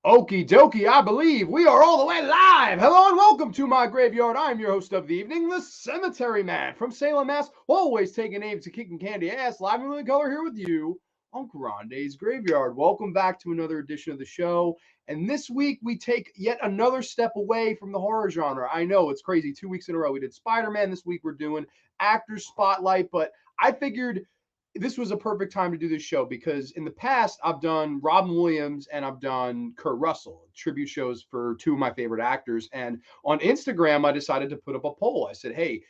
Okie dokie, I believe we are all the way live. Hello and welcome to my graveyard. I'm your host of the evening, the Cemetery Man from Salem, Mass. Always taking names to kicking candy ass. Live in living color here with you on Grande's Graveyard. Welcome back to another edition of the show. And this week we take yet another step away from the horror genre. I know it's crazy. 2 weeks in a row we did Spider-Man. This week we're doing Actor Spotlight, but I figured this was a perfect time to do this show because in the past I've done Robin Williams and I've done Kurt Russell, tribute shows for two of my favorite actors. And on Instagram, I decided to put up a poll. I said, hey,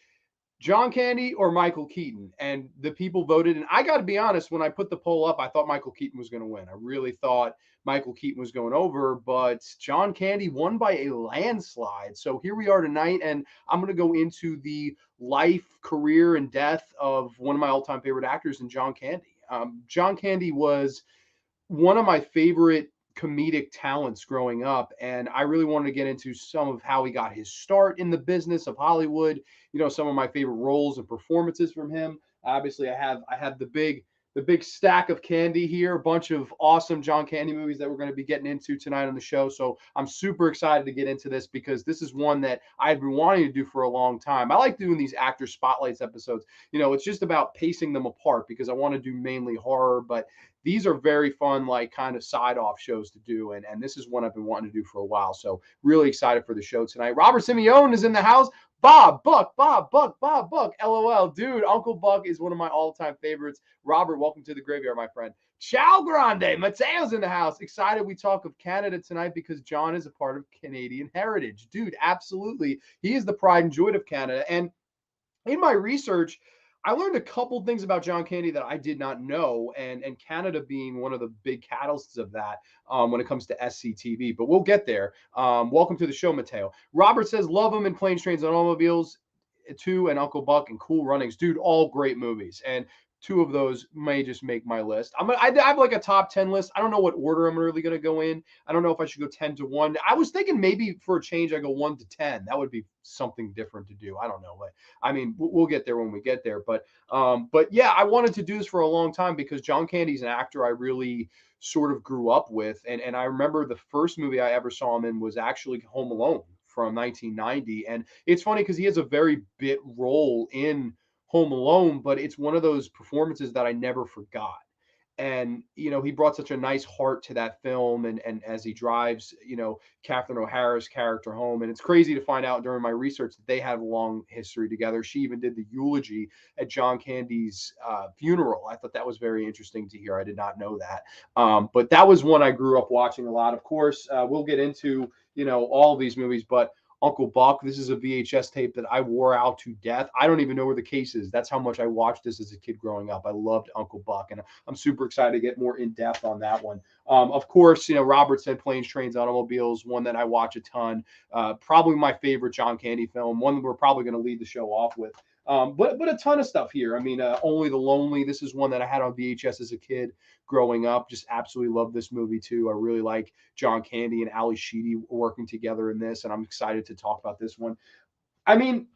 John Candy or Michael Keaton? And the people voted. And I got to be honest, when I put the poll up, I thought Michael Keaton was going to win. I really thought Michael Keaton was going over, but John Candy won by a landslide. So here we are tonight, and I'm going to go into the life, career, and death of one of my all-time favorite actors in John Candy. John Candy was one of my favorite comedic talents growing up, and I really wanted to get into some of how he got his start in the business of Hollywood. Some of my favorite roles and performances from him. Obviously, I have the big stack of candy here, a bunch of awesome John Candy movies that we're going to be getting into tonight on the show. So I'm super excited to get into this because this is one that I've been wanting to do for a long time. I like doing these actor spotlights episodes. It's just about pacing them apart because I want to do mainly horror, but these are very fun, like kind of side off shows to do. And this is one I've been wanting to do for a while. So really excited for the show tonight. Robert Simeone is in the house. Bob Buck, LOL. Dude, Uncle Buck is one of my all-time favorites. Robert, welcome to the graveyard, my friend. Ciao Grande. Mateo's in the house. Excited we talk of Canada tonight because John is a part of Canadian heritage. Dude, absolutely. He is the pride and joy of Canada. And in my research, I learned a couple things about John Candy that I did not know, and Canada being one of the big catalysts of that when it comes to SCTV. But we'll get there. Welcome to the show, Mateo. Robert says, love him in Planes, Trains, and Automobiles too, and Uncle Buck and Cool Runnings. Dude, all great movies. And two of those may just make my list. I have like a top 10 list. I don't know what order I'm really going to go in. I don't know if I should go 10 to 1. I was thinking maybe for a change, I go 1 to 10. That would be something different to do. I don't know. But I mean, we'll get there when we get there. But yeah, I wanted to do this for a long time because John Candy's an actor I really sort of grew up with. And I remember the first movie I ever saw him in was actually Home Alone from 1990. And it's funny because he has a very bit role in Home Alone, but it's one of those performances that I never forgot. And he brought such a nice heart to that film, and as he drives, Catherine O'Hara's character home, and it's crazy to find out during my research that they have a long history together. She even did the eulogy at John Candy's funeral. I thought that was very interesting to hear. I did not know that, but that was one I grew up watching a lot. Of course, we'll get into all of these movies, but Uncle Buck. This is a VHS tape that I wore out to death. I don't even know where the case is. That's how much I watched this as a kid growing up. I loved Uncle Buck, and I'm super excited to get more in depth on that one. Of course, Robert said Planes, Trains, Automobiles, one that I watch a ton. Probably my favorite John Candy film, one that we're probably going to lead the show off with. But a ton of stuff here. I mean, Only the Lonely. This is one that I had on VHS as a kid growing up. Just absolutely love this movie too. I really like John Candy and Ali Sheedy working together in this, and I'm excited to talk about this one. I mean,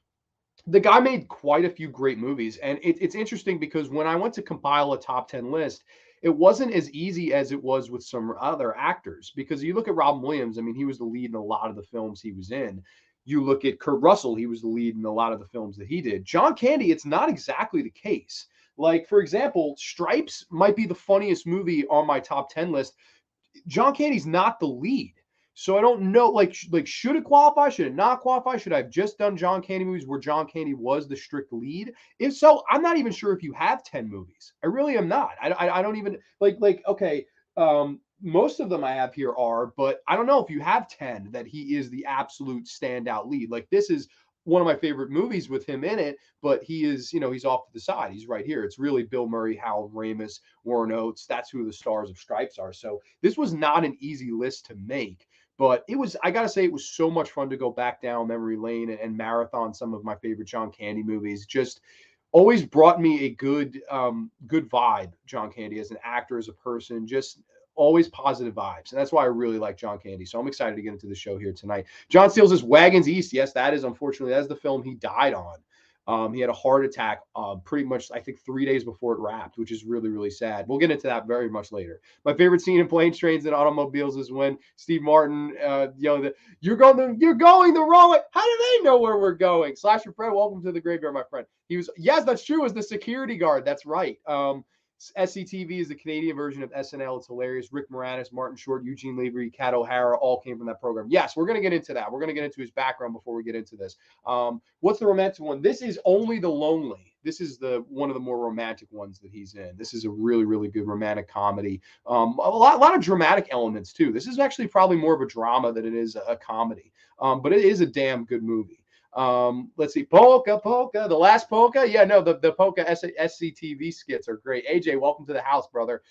the guy made quite a few great movies, and it's interesting because when I went to compile a top 10 list, it wasn't as easy as it was with some other actors because you look at Robin Williams. I mean, he was the lead in a lot of the films he was in. You look at Kurt Russell, he was the lead in a lot of the films that he did. John Candy, it's not exactly the case. Like, for example, Stripes might be the funniest movie on my top 10 list. John Candy's not the lead. So I don't know, like should it qualify? Should it not qualify? Should I have just done John Candy movies where John Candy was the strict lead? If so, I'm not even sure if you have 10 movies. I really am not. I don't even okay. Most of them I have here are, but I don't know if you have 10 that he is the absolute standout lead. Like, this is one of my favorite movies with him in it, but he is, he's off to the side. He's right here. It's really Bill Murray, Harold Ramis, Warren Oates. That's who the stars of Stripes are. So this was not an easy list to make, but it was, I got to say, it was so much fun to go back down memory lane and marathon some of my favorite John Candy movies. Just always brought me a good vibe, John Candy, as an actor, as a person, just always positive vibes. And that's why I really like John Candy. So I'm excited to get into the show here tonight. John Steele says Wagons East. Yes, that is, unfortunately, that's the film he died on. He had a heart attack pretty much, I think, 3 days before it wrapped, which is really, really sad. We'll get into that very much later. My favorite scene in Planes, Trains, and Automobiles is when Steve Martin, you're going the wrong way. How do they know where we're going? Slasher Fred, welcome to the graveyard, my friend. He was, yes, that's true, as the security guard. That's right. SCTV is the Canadian version of SNL. It's hilarious. Rick Moranis, Martin Short, Eugene Levy, Kat O'Hara all came from that program. Yes, we're going to get into that. We're going to get into his background before we get into this. What's the romantic one? This is Only the Lonely. This is one of the more romantic ones that he's in. This is a really, really good romantic comedy. A lot of dramatic elements too. This is actually probably more of a drama than it is a comedy. But it is a damn good movie. Let's see, Polka, the last Polka. Yeah, no, the Polka SCTV skits are great. AJ, welcome to the house, brother.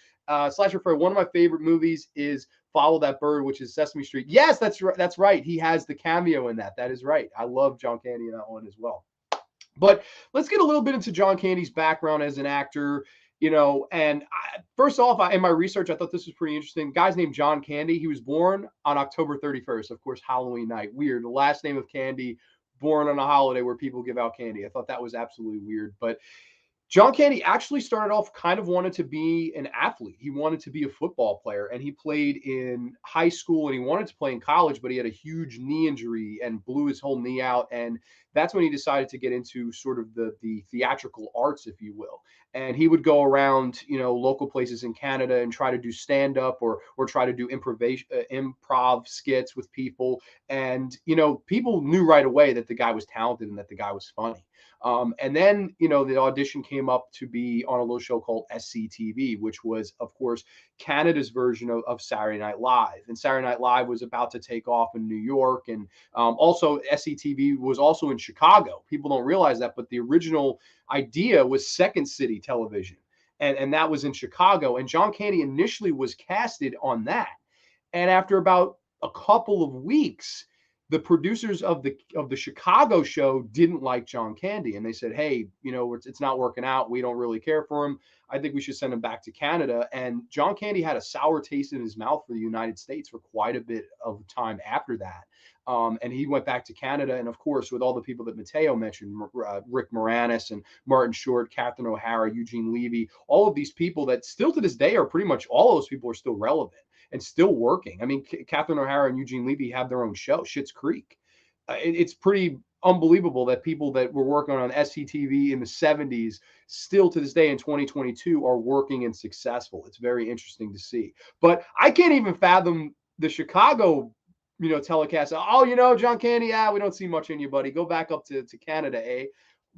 Slasher Fred, one of my favorite movies is Follow That Bird, which is Sesame Street. Yes, that's right. That's right. He has the cameo in that. That is right. I love John Candy in that one as well. But let's get a little bit into John Candy's background as an actor. First off, in my research, I thought this was pretty interesting. Guy's named John Candy. He was born on October 31st, of course, Halloween night. Weird. The last name of Candy, born on a holiday where people give out candy. I thought that was absolutely weird. But John Candy actually started off kind of wanted to be an athlete. He wanted to be a football player, and he played in high school and he wanted to play in college, but he had a huge knee injury and blew his whole knee out. And that's when he decided to get into sort of the theatrical arts, if you will. And he would go around, local places in Canada and try to do stand up or try to do improv skits with people. And, people knew right away that the guy was talented and that the guy was funny. And then, the audition came up to be on a little show called SCTV, which was, of course, Canada's version of Saturday Night Live. And Saturday Night Live was about to take off in New York. And also SCTV was also in Chicago. People don't realize that, but the original idea was Second City Television. And that was in Chicago. And John Candy initially was casted on that. And after about a couple of weeks, the producers of the Chicago show didn't like John Candy, and they said, hey, it's not working out. We don't really care for him. I think we should send him back to Canada. And John Candy had a sour taste in his mouth for the United States for quite a bit of time after that. And he went back to Canada. And of course, with all the people that Mateo mentioned, Rick Moranis and Martin Short, Catherine O'Hara, Eugene Levy, all of these people that still to this day are pretty much all those people are still relevant and still working. I mean, Catherine O'Hara and Eugene Levy have their own show, Schitt's Creek. It's pretty unbelievable that people that were working on SCTV in the 70s still to this day in 2022 are working and successful. It's very interesting to see. But I can't even fathom the Chicago, telecast. Oh, John Candy, we don't see much in you, buddy. Go back up to Canada, eh?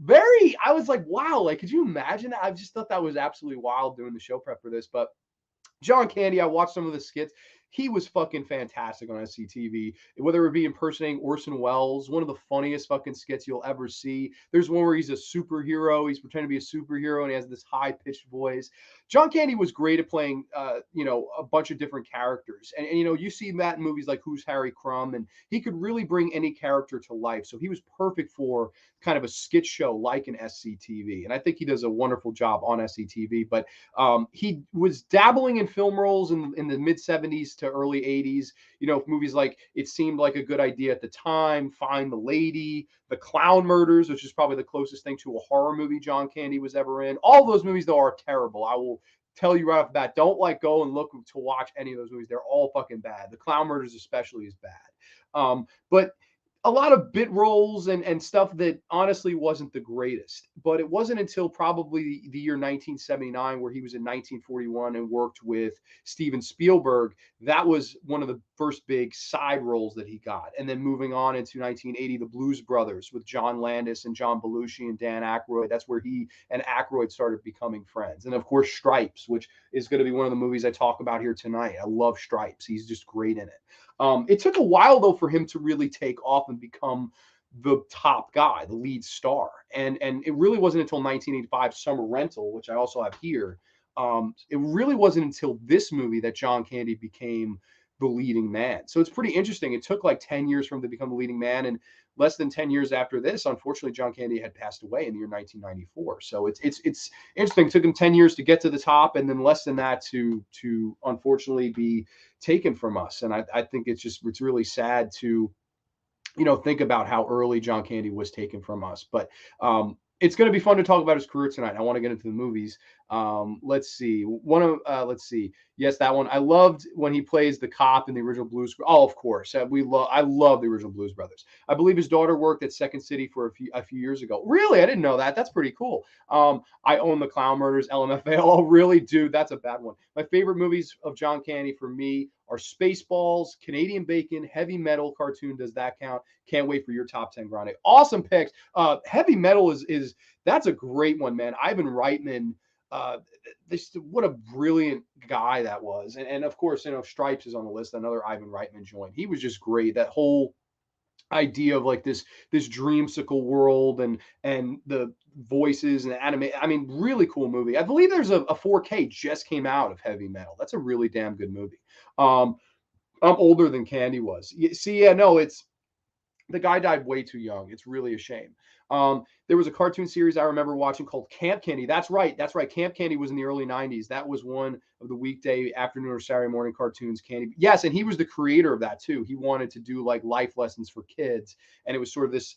I was like, wow, like, could you imagine that? I just thought that was absolutely wild doing the show prep for this. But John Candy, I watched some of the skits. He was fucking fantastic on SCTV, whether it be impersonating Orson Welles, one of the funniest fucking skits you'll ever see. There's one where he's a superhero. He's pretending to be a superhero and he has this high pitched voice. John Candy was great at playing, a bunch of different characters. And you see that in movies like Who's Harry Crumb, and he could really bring any character to life. So he was perfect for kind of a skit show like an SCTV. And I think he does a wonderful job on SCTV. But he was dabbling in film roles in the mid 70s to early 80s. Movies like It Seemed Like a Good Idea at the Time, Find the Lady, The Clown Murders, which is probably the closest thing to a horror movie John Candy was ever in. All those movies, though, are terrible. I will tell you right off the bat, don't go and look to watch any of those movies. They're all fucking bad. The Clown Murders especially is bad. But a lot of bit roles and stuff that honestly wasn't the greatest. But it wasn't until probably the year 1979 where he was in 1941 and worked with Steven Spielberg. That was one of the first big side roles that he got. And then moving on into 1980, The Blues Brothers with John Landis and John Belushi and Dan Aykroyd. That's where he and Aykroyd started becoming friends. And of course, Stripes, which is going to be one of the movies I talk about here tonight. I love Stripes. He's just great in it. It took a while, though, for him to really take off and become the top guy, the lead star. And it really wasn't until 1985 Summer Rental, which I also have here. It really wasn't until this movie that John Candy became the leading man. So it's pretty interesting. It took like 10 years for him to become the leading man. And less than 10 years after this, unfortunately, John Candy had passed away in the year 1994. So it's interesting. It took him 10 years to get to the top, and then less than that to unfortunately be taken from us. And I think it's really sad to think about how early John Candy was taken from us. But it's going to be fun to talk about his career tonight. I want to get into the movies. Let's see. Let's see. Yes, that one. I loved when he plays the cop in the original Blues. Oh, of course. I love the original Blues Brothers. I believe his daughter worked at Second City for a few years ago. Really? I didn't know that. That's pretty cool. I own the Clown Murders, LMFAO. Oh, really, dude? That's a bad one. My favorite movies of John Candy for me are Spaceballs, Canadian Bacon, Heavy Metal cartoon. Does that count? Can't wait for your top 10, Grande. Awesome picks. Heavy Metal is that's a great one, man. Ivan Reitman, what a brilliant guy that was, and of course, Stripes is on the list. Another Ivan Reitman joint. He was just great. That whole idea of like this dreamsicle world and the voices and the anime. I mean, really cool movie. I believe there's a 4K just came out of Heavy Metal. That's a really damn good movie. I'm older than Candy was. See, yeah, no, it's the guy died way too young. It's really a shame. There was a cartoon series I remember watching called Camp Candy. That's right. That's right. Camp Candy was in the early 90s. That was one of the weekday afternoon or Saturday morning cartoons. Candy. Yes. And he was the creator of that too. He wanted to do like life lessons for kids. And it was sort of this,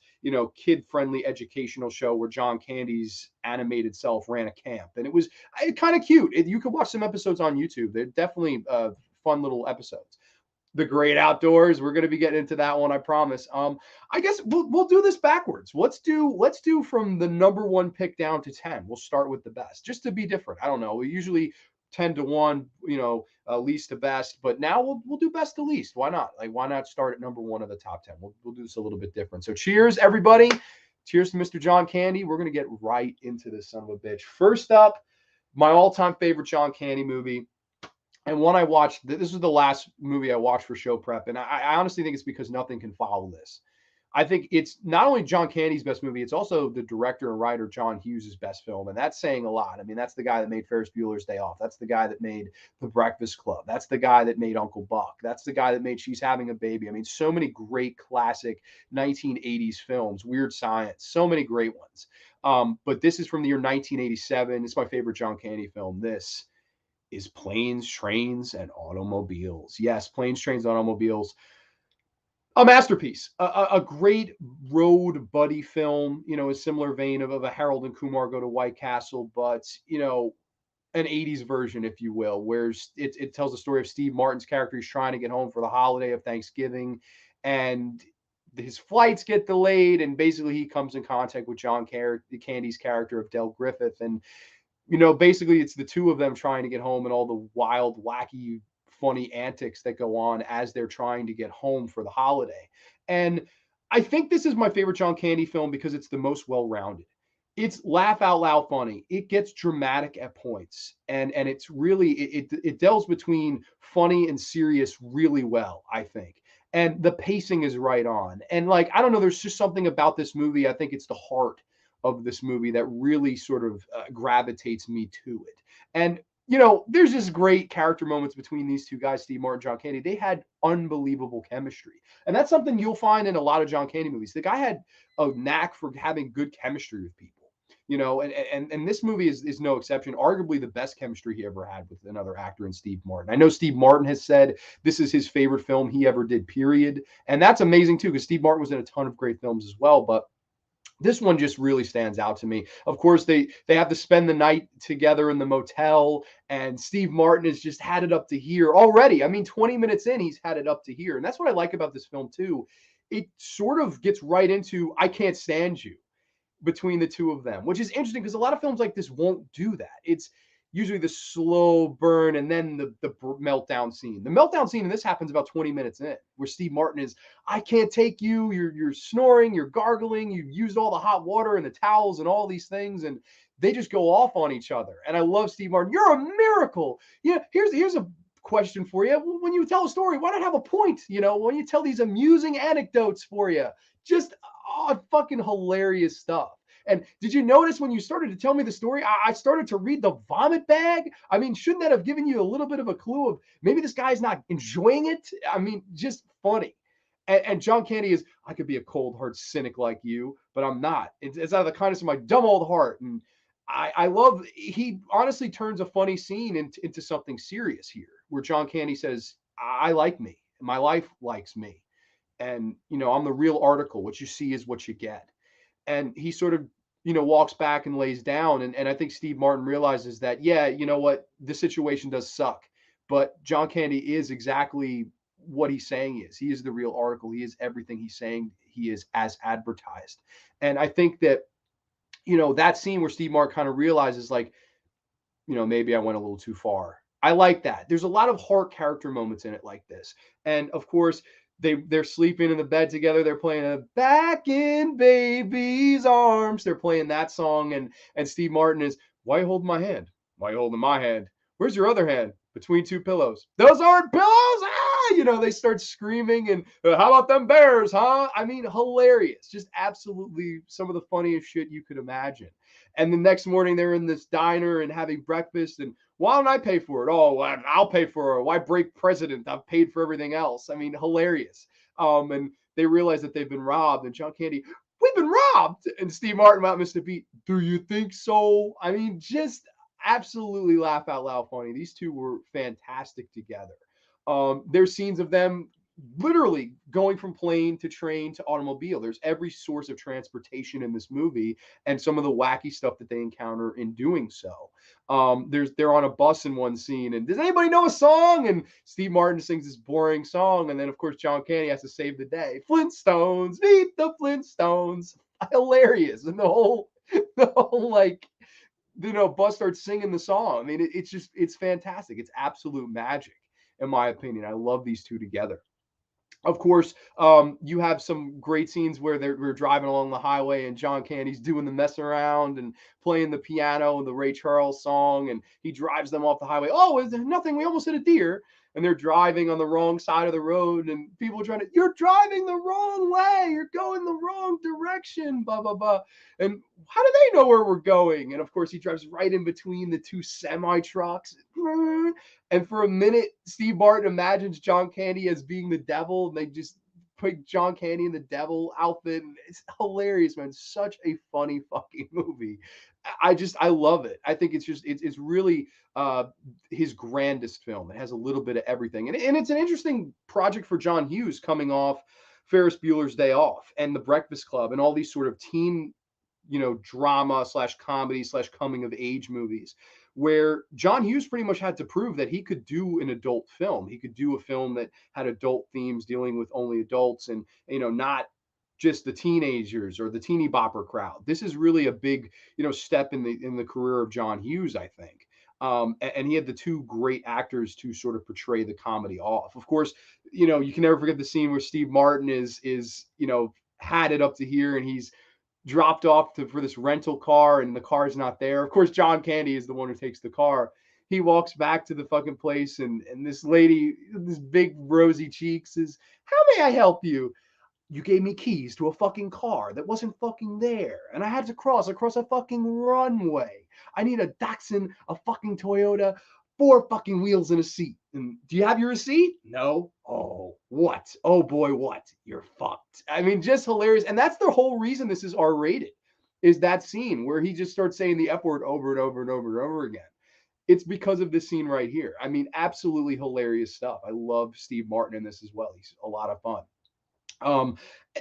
kid friendly educational show where John Candy's animated self ran a camp. And it was kind of cute. You could watch some episodes on YouTube. They're definitely fun little episodes. The Great Outdoors. We're going to be getting into that one, I promise. I guess we'll do this backwards. Let's do from the number one pick down to 10. We'll start with the best, just to be different. I don't know. We usually 10 to 1, least to best, but now we'll do best to least. Why not? Like, why not start at number one of the top 10? We'll do this a little bit different. So cheers, everybody. Cheers to Mr. John Candy. We're going to get right into this son of a bitch. First up, my all-time favorite John Candy movie. And one I watched, this was the last movie I watched for show prep. And I honestly think it's because nothing can follow this. I think it's not only John Candy's best movie, it's also the director and writer John Hughes' best film. And that's saying a lot. I mean, that's the guy that made Ferris Bueller's Day Off. That's the guy that made The Breakfast Club. That's the guy that made Uncle Buck. That's the guy that made She's Having a Baby. I mean, so many great classic 1980s films, Weird Science, so many great ones. But this is from the year 1987. It's my favorite John Candy film. This is Planes, Trains, and Automobiles. Yes, Planes, Trains, and Automobiles. A masterpiece, a great road buddy film, a similar vein of a Harold and Kumar Go to White Castle, but, an 80s version, if you will, where it tells the story of Steve Martin's character. He's trying to get home for the holiday of Thanksgiving, and his flights get delayed, and basically he comes in contact with John Candy's character of Del Griffith, and basically it's the two of them trying to get home and all the wild, wacky, funny antics that go on as they're trying to get home for the holiday. And I think this is my favorite John Candy film because it's the most well-rounded. It's laugh out loud funny. It gets dramatic at points, and it's really it delves between funny and serious really well, I think. And the pacing is right on. And like, I don't know, there's just something about this movie. I think it's the heart of this movie that really sort of gravitates me to it. And there's just great character moments between these two guys, Steve Martin, John Candy. They had unbelievable chemistry, and that's something you'll find in a lot of John Candy movies. The guy had a knack for having good chemistry with people. And this movie is no exception. Arguably the best chemistry he ever had with another actor in Steve Martin. I know Steve Martin has said this is his favorite film he ever did, period. And that's amazing too, because Steve Martin was in a ton of great films as well. But this one just really stands out to me. Of course, they have to spend the night together in the motel, and Steve Martin has just had it up to here already. I mean, 20 minutes in, he's had it up to here. And that's what I like about this film too. It sort of gets right into I can't stand you between the two of them, which is interesting because a lot of films like this won't do that. It's usually the slow burn and then the meltdown scene. The meltdown scene in this happens about 20 minutes in, where Steve Martin is, I can't take you. You're snoring, you're gargling, you've used all the hot water and the towels and all these things, and they just go off on each other. And I love Steve Martin. You're a miracle. Yeah, here's a question for you. When you tell a story, why not have a point? When you tell these amusing anecdotes for you, just fucking hilarious stuff. And did you notice when you started to tell me the story, I started to read the vomit bag? I mean, shouldn't that have given you a little bit of a clue of maybe this guy's not enjoying it? I mean, just funny. And John Candy is, I could be a cold, hard cynic like you, but I'm not. It's out of the kindness of my dumb old heart. And I love, he honestly turns a funny scene into something serious here, where John Candy says, I like me. My life likes me. And, I'm the real article. What you see is what you get. And he sort of walks back and lays down. And I think Steve Martin realizes that, yeah, you know what, the situation does suck, but John Candy is exactly what he's saying he is. He is the real article. He is everything he's saying he is as advertised. And I think that, that scene where Steve Martin kind of realizes, like, maybe I went a little too far. I like that. There's a lot of heart character moments in it like this. And of course, they're sleeping in the bed together. They're playing a Back in Baby's Arms. They're playing that song, and Steve Martin is, why you holding my hand? Why you holding my hand? Where's your other hand? Between two pillows. Those aren't pillows. Ah! They start screaming, and how about them bears, huh? I mean, hilarious. Just absolutely some of the funniest shit you could imagine. And the next morning, they're in this diner and having breakfast. And why don't I pay for it? Oh, I'll pay for it. Why break precedent? I've paid for everything else. I mean, hilarious. And they realize that they've been robbed. And John Candy, we've been robbed. And Steve Martin about Mr. Beat, do you think so? I mean, just absolutely laugh out loud funny. These two were fantastic together. There's scenes of them literally going from plane to train to automobile. There's every source of transportation in this movie, and some of the wacky stuff that they encounter in doing so. They're on a bus in one scene, and does anybody know a song? And Steve Martin sings this boring song, and then of course John Candy has to save the day. Flintstones, meet the Flintstones. Hilarious, and the whole like, bus starts singing the song. I mean, it's fantastic. It's absolute magic, in my opinion. I love these two together. Of course, you have some great scenes where we're driving along the highway and John Candy's doing the mess around and playing the piano and the Ray Charles song, and he drives them off the highway. Oh, is there nothing? We almost hit a deer. And they're driving on the wrong side of the road, and people are trying to, you're driving the wrong way. You're going the wrong direction, blah, blah, blah. And how do they know where we're going? And of course, he drives right in between the two semi trucks. And for a minute, Steve Martin imagines John Candy as being the devil, and they just put John Candy in the devil outfit. And it's hilarious, man. Such a funny fucking movie. I love it. I think it's really his grandest film. It has a little bit of everything, and it's an interesting project for John Hughes, coming off Ferris Bueller's Day Off and The Breakfast Club and all these sort of teen, drama slash comedy slash coming of age movies, where John Hughes pretty much had to prove that he could do an adult film. He could do a film that had adult themes, dealing with only adults, and not just the teenagers or the teeny bopper crowd. This is really a big, step in the career of John Hughes, I think. And he had the two great actors to sort of portray the comedy off. Of course, you can never forget the scene where Steve Martin is had it up to here, and he's dropped off for this rental car, and the car's not there. Of course, John Candy is the one who takes the car. He walks back to the fucking place, and this lady, this big rosy cheeks, says, how may I help you? You gave me keys to a fucking car that wasn't fucking there, and I had to cross across a fucking runway. I need a Datsun, a fucking Toyota, 4 fucking wheels and a seat. And do you have your receipt? No. Oh, what? Oh boy, what? You're fucked. I mean, just hilarious. And that's the whole reason this is R-rated, is that scene where he just starts saying the F word over and over and over and over again. It's because of this scene right here. I mean, absolutely hilarious stuff. I love Steve Martin in this as well. He's a lot of fun.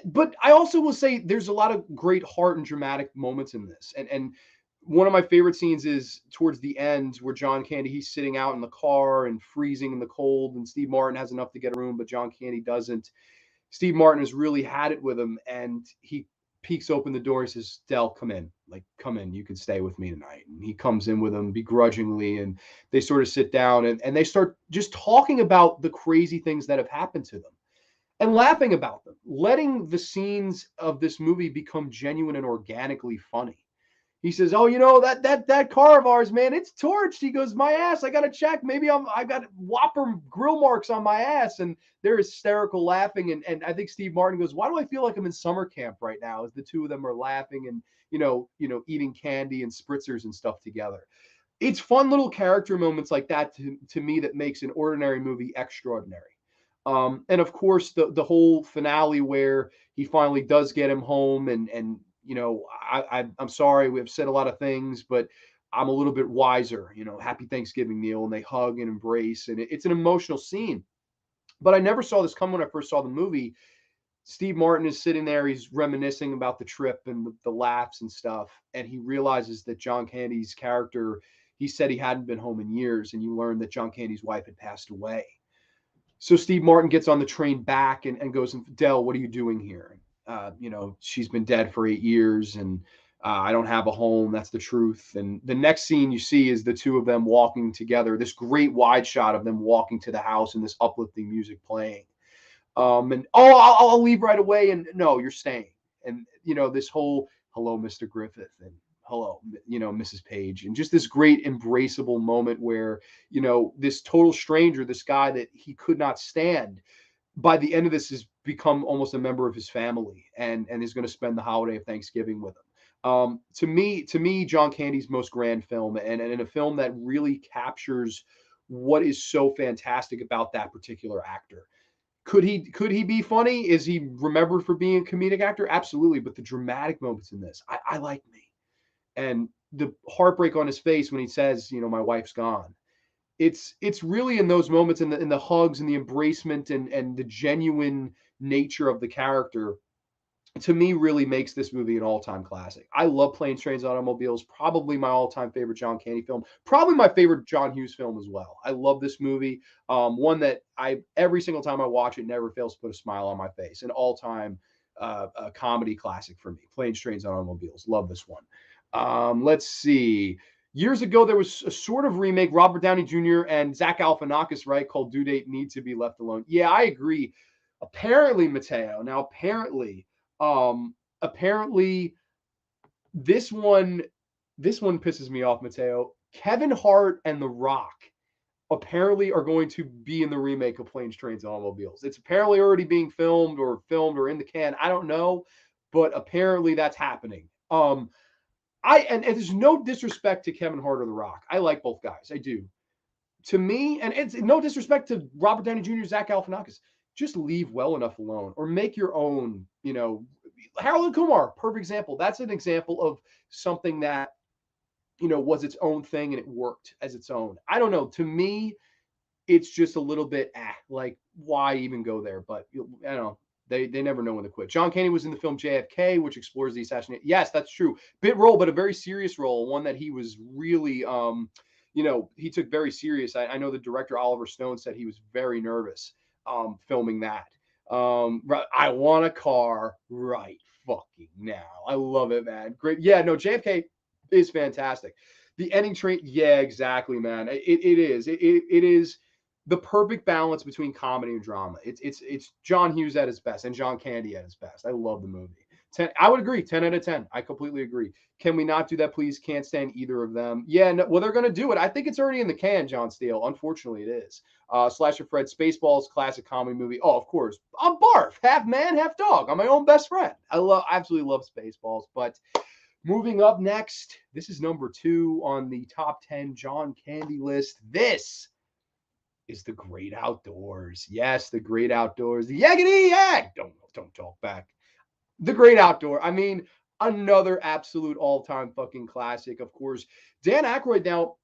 But I also will say there's a lot of great heart and dramatic moments in this. And one of my favorite scenes is towards the end, where John Candy, he's sitting out in the car and freezing in the cold, and Steve Martin has enough to get a room, but John Candy doesn't. Steve Martin has really had it with him, and he peeks open the door and says, Del, come in. Like, come in. You can stay with me tonight. And he comes in with him begrudgingly, and they sort of sit down, and they start just talking about the crazy things that have happened to them and laughing about them, letting the scenes of this movie become genuine and organically funny. He says, "Oh, that car of ours, man, it's torched." He goes, "My ass, I got to check. Maybe I got Whopper grill marks on my ass." And they're hysterical laughing. And I think Steve Martin goes, "Why do I feel like I'm in summer camp right now?" As the two of them are laughing and eating candy and spritzers and stuff together. It's fun little character moments like that to me that makes an ordinary movie extraordinary. And of course, the whole finale where he finally does get him home, and I'm sorry, we have said a lot of things, but I'm a little bit wiser. Happy Thanksgiving, Neil, and they hug and embrace, and it's an emotional scene. But I never saw this come when I first saw the movie. Steve Martin is sitting there. He's reminiscing about the trip and the laughs and stuff. And he realizes that John Candy's character, he said he hadn't been home in years. And you learn that John Candy's wife had passed away. So Steve Martin gets on the train back and goes, Dell, what are you doing here? She's been dead for 8 years and I don't have a home. That's the truth. And the next scene you see is the two of them walking together, this great wide shot of them walking to the house and this uplifting music playing. I'll leave right away. And no, you're staying. And, this whole hello, Mr. Griffith, and hello, Mrs. Page, and just this great embraceable moment where, this total stranger, this guy that he could not stand, by the end of this has become almost a member of his family and is going to spend the holiday of Thanksgiving with him. To me, John Candy's most grand film, and in a film that really captures what is so fantastic about that particular actor. Could he be funny? Is he remembered for being a comedic actor? Absolutely. But the dramatic moments in this, I like me. And the heartbreak on his face when he says, my wife's gone. It's really in those moments, in the hugs and the embracement and the genuine nature of the character, to me, really makes this movie an all-time classic. I love Planes, Trains, and Automobiles. Probably my all-time favorite John Candy film. Probably my favorite John Hughes film as well. I love this movie. One that every single time I watch it, never fails to put a smile on my face. An all-time comedy classic for me. Planes, Trains, and Automobiles. Love this one. Let's see. Years ago, there was a sort of remake, Robert Downey Jr. and Zach Galifianakis, right, called Due Date Need to Be Left Alone. Yeah, I agree. Apparently, Mateo. Now, apparently this one pisses me off, Mateo. Kevin Hart and The Rock apparently are going to be in the remake of Planes, Trains, and Automobiles. It's apparently already being filmed or in the can. I don't know, but apparently that's happening. And there's no disrespect to Kevin Hart or The Rock. I like both guys. I do. To me, and it's no disrespect to Robert Downey Jr., Zach Galifianakis, just leave well enough alone or make your own, Harold and Kumar, perfect example. That's an example of something that, was its own thing and it worked as its own. I don't know. To me, it's just a little bit, like, why even go there? But, I don't know. They never know when to quit. John Candy was in the film JFK, which explores the assassination. Yes, that's true. Bit role, but a very serious role, one that he was really, he took very serious. I know the director, Oliver Stone, said he was very nervous filming that. I want a car right fucking now. I love it, man. Great. Yeah, no, JFK is fantastic. The ending train, yeah, exactly, man. It is. It is the perfect balance between comedy and drama. It's John Hughes at his best and John Candy at his best. I love the movie. 10, I would agree. 10 out of 10. I completely agree. Can we not do that, please? Can't stand either of them. Yeah, no, well, they're going to do it. I think it's already in the can, John Steele. Unfortunately, it is. Slasher Fred, Spaceballs, classic comedy movie. Oh, of course. I'm Barf, half man, half dog. I'm my own best friend. Absolutely love Spaceballs. But moving up next, this is number 2 on the top 10 John Candy list. This is The Great Outdoors. Yes, The Great Outdoors. The Yaggity Yag. Don't talk back. The Great Outdoor. I mean, another absolute all-time fucking classic. Of course, Dan Aykroyd. Now,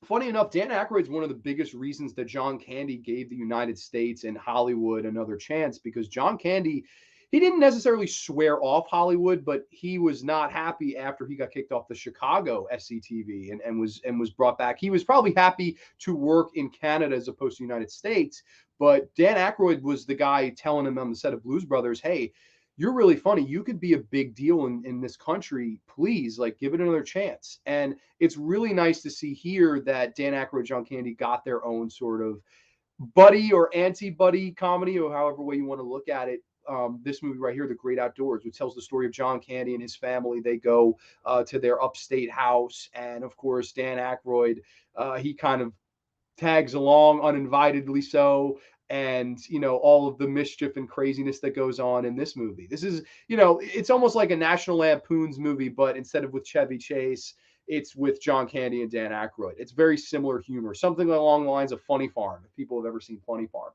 funny enough, Dan Aykroyd's one of the biggest reasons that John Candy gave the United States and Hollywood another chance, because John Candy, he didn't necessarily swear off Hollywood, but he was not happy after he got kicked off the Chicago SCTV and was brought back. He was probably happy to work in Canada as opposed to the United States, but Dan Aykroyd was the guy telling him on the set of Blues Brothers, hey, you're really funny. You could be a big deal in this country. Please, like, give it another chance. And it's really nice to see here that Dan Aykroyd, John Candy got their own sort of buddy or anti-buddy comedy, or however way you want to look at it. This movie right here, The Great Outdoors, which tells the story of John Candy and his family. They go to their upstate house. And, of course, Dan Aykroyd, he kind of tags along uninvitedly so, and all of the mischief and craziness that goes on in this movie. This is, it's almost like a National Lampoon's movie, but instead of with Chevy Chase, it's with John Candy and Dan Aykroyd. It's very similar humor, something along the lines of Funny Farm, if people have ever seen Funny Farm.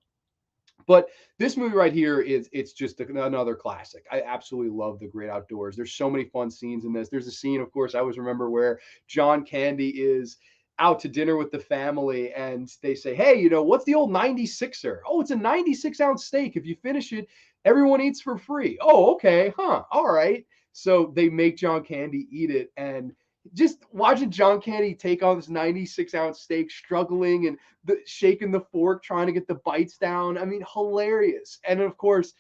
But this movie right here it's just another classic. I absolutely love The Great Outdoors. There's so many fun scenes in this. There's a scene, of course, I always remember, where John Candy is out to dinner with the family, and they say, hey, you know, what's the old 96er? Oh, it's a 96-ounce steak. If you finish it, everyone eats for free. Oh, okay, huh, all right. So they make John Candy eat it, and just watching John Candy take on this 96-ounce steak, struggling and shaking the fork, trying to get the bites down. I mean, hilarious. And of course,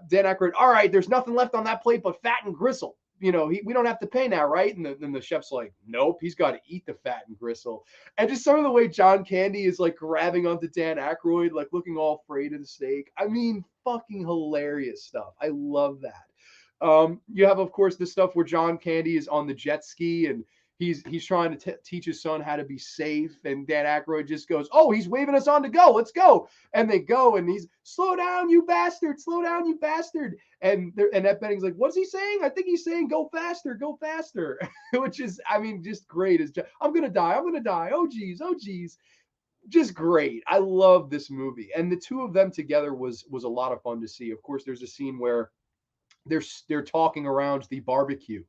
Dan Aykroyd, all right, there's nothing left on that plate but fat and gristle. You know, we don't have to pay now, right? And then the chef's like, nope, he's got to eat the fat and gristle. And just some of the way John Candy is like grabbing onto Dan Aykroyd, like looking all afraid of the steak. I mean, fucking hilarious stuff. I love that. You have, of course, the stuff where John Candy is on the jet ski and he's trying to teach his son how to be safe, and Dan Aykroyd just goes, "Oh, he's waving us on to go. Let's go!" And they go, and he's, "Slow down, you bastard! Slow down, you bastard!" And Annette Bening's like, "What's he saying? I think he's saying go faster, go faster," which is, I mean, just great. Is I'm gonna die, I'm gonna die. Oh geez, oh geez. Just great. I love this movie, and the two of them together was a lot of fun to see. Of course, there's a scene where they're talking around the barbecue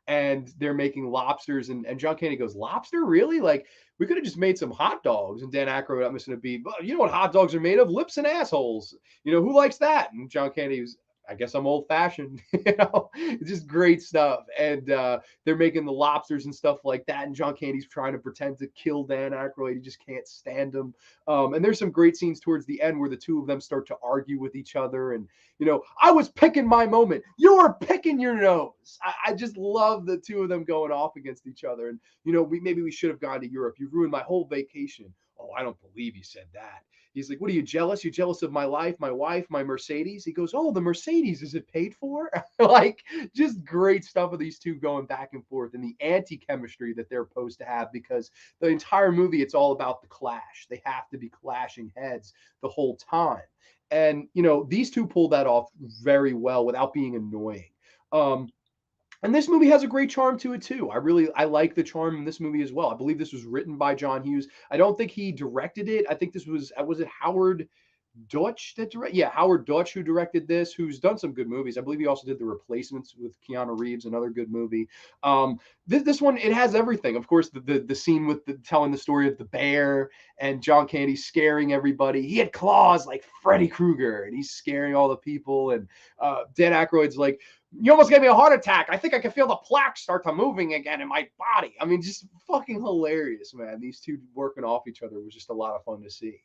and they're making lobsters, and John Candy goes, lobster, really? Like, we could have just made some hot dogs. And Dan Aykroyd, I'm just gonna be, well, you know what hot dogs are made of? Lips and assholes. You know, who likes that? And John Candy was, I guess I'm old fashioned. You know, it's just great stuff. And they're making the lobsters and stuff like that, and John Candy's trying to pretend to kill Dan Aykroyd. He just can't stand him. And there's some great scenes towards the end where the two of them start to argue with each other, and you know, I was picking my moment. You're picking your nose. I just love the two of them going off against each other. And, you know, maybe we should have gone to Europe. You ruined my whole vacation. Oh, I don't believe you said that. He's like, what are you jealous? You jealous of my life, my wife, my Mercedes? He goes, oh, the Mercedes, is it paid for? Like, just great stuff of these two going back and forth, and the anti-chemistry that they're supposed to have, because the entire movie, it's all about the clash. They have to be clashing heads the whole time. And, you know, these two pulled that off very well without being annoying. And this movie has a great charm to it too. I like the charm in this movie as well. I believe this was written by John Hughes. I don't think he directed it. I think this was it Howard Deutsch that directed? Yeah, Howard Deutsch, who directed this, who's done some good movies. I believe he also did The Replacements with Keanu Reeves, another good movie. This one, it has everything. Of course, the scene with telling the story of the bear and John Candy scaring everybody. He had claws like Freddy Krueger, and he's scaring all the people. And Dan Aykroyd's like, you almost gave me a heart attack. I think I can feel the plaques start to moving again in my body. I mean, just fucking hilarious, man. These two working off each other was just a lot of fun to see.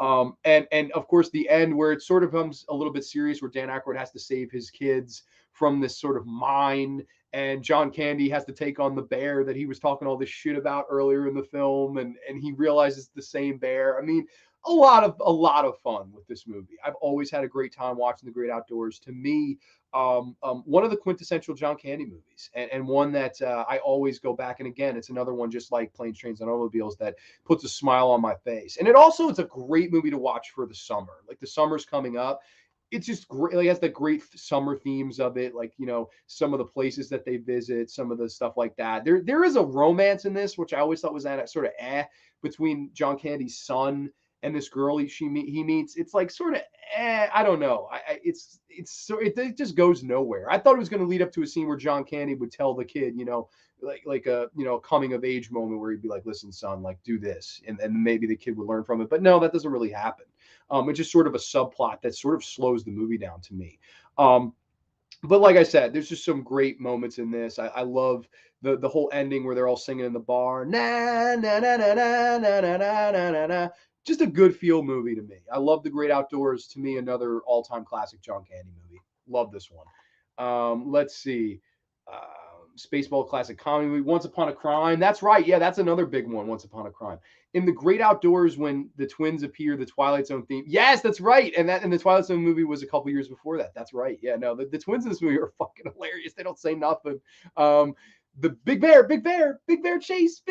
And of course the end where it sort of comes a little bit serious, where Dan Aykroyd has to save his kids from this sort of mine, and John Candy has to take on the bear that he was talking all this shit about earlier in the film, and he realizes the same bear. I mean, a lot of fun with this movie. I've always had a great time watching The Great Outdoors. To me, one of the quintessential John Candy movies, and one that I always go back. And again, it's another one just like Planes, Trains, and Automobiles that puts a smile on my face. And it's a great movie to watch for the summer. Like, the summer's coming up. It's just great. Like, it has the great summer themes of it, like, you know, some of the places that they visit, some of the stuff like that. There is a romance in this, which I always thought was that sort of between John Candy's son and this girl he meets. It's like sort of I don't know. It just goes nowhere. I thought it was going to lead up to a scene where John Candy would tell the kid, you know, like a, you know, coming of age moment where he'd be like, listen, son, like, do this, and maybe the kid would learn from it. But no, that doesn't really happen. It's just sort of a subplot that sort of slows the movie down to me. But like I said, there's just some great moments in this. I love the whole ending where they're all singing in the bar. Na na na na na na na na na na. Just a good feel movie to me. I love The Great Outdoors. To me, another all-time classic John Candy movie. Love this one. Let's see. Spaceball classic comedy movie. Once Upon a Crime. That's right. Yeah, that's another big one. Once Upon a Crime. In The Great Outdoors, when the twins appear, the Twilight Zone theme. Yes, that's right. And the Twilight Zone movie was a couple years before that. That's right. Yeah, no, the twins in this movie are fucking hilarious. They don't say nothing. The big bear chase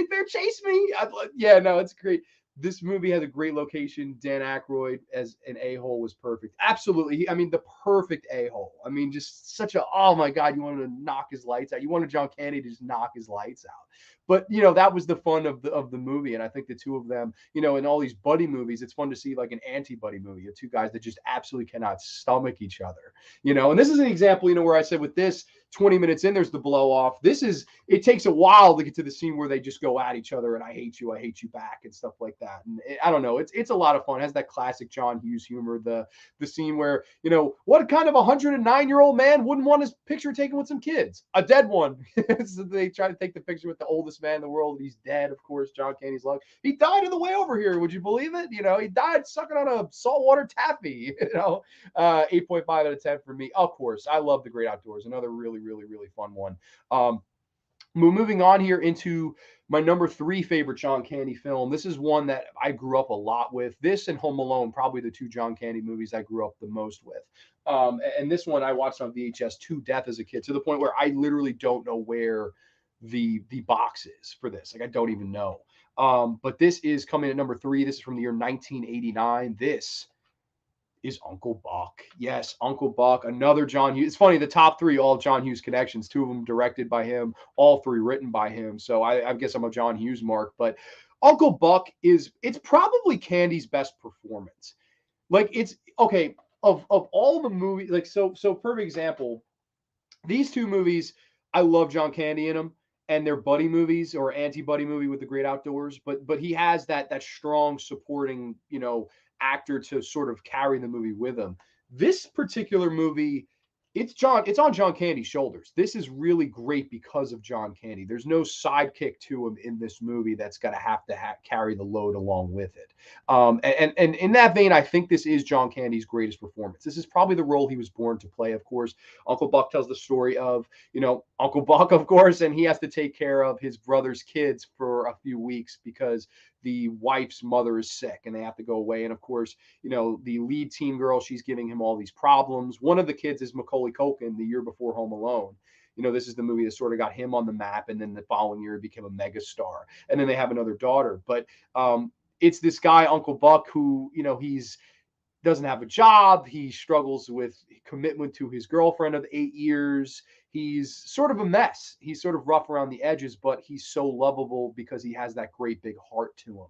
me. Yeah, no, it's great. This movie has a great location. Dan Aykroyd as an a-hole was perfect. Absolutely. I mean, the perfect a-hole. I mean, just such a, oh my God, you wanted to knock his lights out. You wanted John Candy to just knock his lights out. But, you know, that was the fun of the movie. And I think the two of them, you know, in all these buddy movies, it's fun to see like an anti-buddy movie of two guys that just absolutely cannot stomach each other, you know. And this is an example, you know, where I said with this, 20 minutes in, there's the blow off. It takes a while to get to the scene where they just go at each other and I hate you back and stuff like that. And I don't know, it's a lot of fun. It has that classic John Hughes humor, the scene where, what kind of 109-year-old man wouldn't want his picture taken with some kids? A dead one. So they try to take the picture with the oldest man in the world. He's dead, of course, John Candy's luck. He died on the way over here. Would you believe it? He died sucking on a saltwater taffy. 8.5 out of 10 for me. Of course, I love The Great Outdoors. Another really, really, really fun one. Moving on here into my number 3 favorite John Candy film. This is one that I grew up a lot with. This and Home Alone, probably the 2 John Candy movies I grew up the most with. And this one I watched on VHS to death as a kid, to the point where I literally don't know where the box is for this. Like, I don't even know. But this is coming at number 3. This is from the year 1989. This is Uncle Buck. Yes, Uncle Buck, another John Hughes. It's funny, the top 3, all John Hughes connections, 2 of them directed by him, all 3 written by him. So I guess I'm a John Hughes mark. But Uncle Buck it's probably Candy's best performance. Like, it's okay, of all the movies, like, so perfect example, these 2 movies, I love John Candy in them, and they're buddy movies or anti-buddy movie with The Great Outdoors, but he has that strong supporting, actor to sort of carry the movie with him. This particular movie, it's on John Candy's shoulders. This is really great because of John Candy. There's no sidekick to him in this movie that's got to have carry the load along with it. And in that vein, I think this is John Candy's greatest performance. This is probably the role he was born to play. Of course, Uncle Buck tells the story of, Uncle Buck, of course, and he has to take care of his brother's kids for a few weeks because the wife's mother is sick and they have to go away. And of course, the lead teen girl, she's giving him all these problems. One of the kids is Macaulay Culkin, the year before Home Alone. This is the movie that sort of got him on the map. And then the following year, he became a megastar. And then they have another daughter. But it's this guy, Uncle Buck, who, he's doesn't have a job. He struggles with commitment to his girlfriend of 8 years. He's sort of a mess. He's sort of rough around the edges, but he's so lovable because he has that great big heart to him.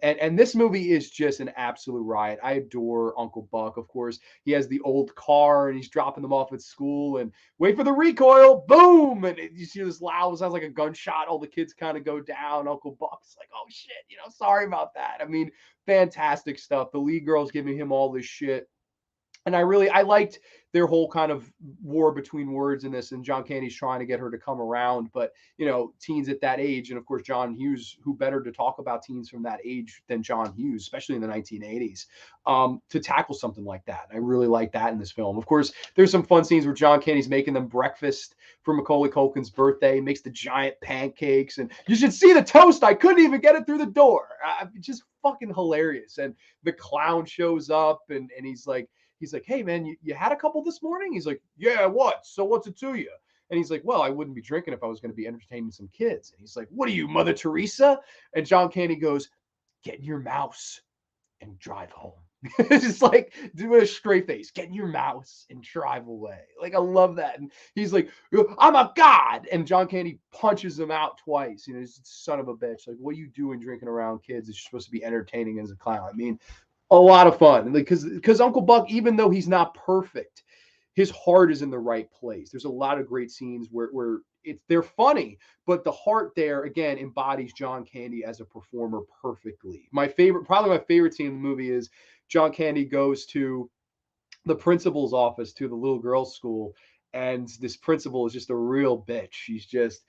And this movie is just an absolute riot. I adore Uncle Buck. Of course, he has the old car and he's dropping them off at school and wait for the recoil, boom. And you see this loud, sounds like a gunshot. All the kids kind of go down. Uncle Buck's like, oh shit, sorry about that. I mean, fantastic stuff. The lead girl's giving him all this shit. And I liked their whole kind of war between words in this, and John Candy's trying to get her to come around. But, teens at that age, and of course, John Hughes, who better to talk about teens from that age than John Hughes, especially in the 1980s, to tackle something like that. I really like that in this film. Of course, there's some fun scenes where John Candy's making them breakfast for Macaulay Culkin's birthday, makes the giant pancakes, and you should see the toast. I couldn't even get it through the door. Just fucking hilarious. And the clown shows up, and he's like, hey, man, you had a couple this morning? He's like, yeah, what? So what's it to you? And he's like, well, I wouldn't be drinking if I was going to be entertaining some kids. And he's like, what are you, Mother Teresa? And John Candy goes, get in your mouse and drive home. It's just like, do a straight face, get in your mouse and drive away. Like, I love that. And he's like, I'm a god. And John Candy punches him out twice. He's a son of a bitch. Like, what are you doing drinking around kids? It's supposed to be entertaining as a clown. I mean, a lot of fun, because Uncle Buck, even though he's not perfect, his heart is in the right place. There's a lot of great scenes where they're funny, but the heart there again embodies John Candy as a performer perfectly. Probably my favorite scene in the movie is John Candy goes to the principal's office to the little girls' school, and this principal is just a real bitch. She's just,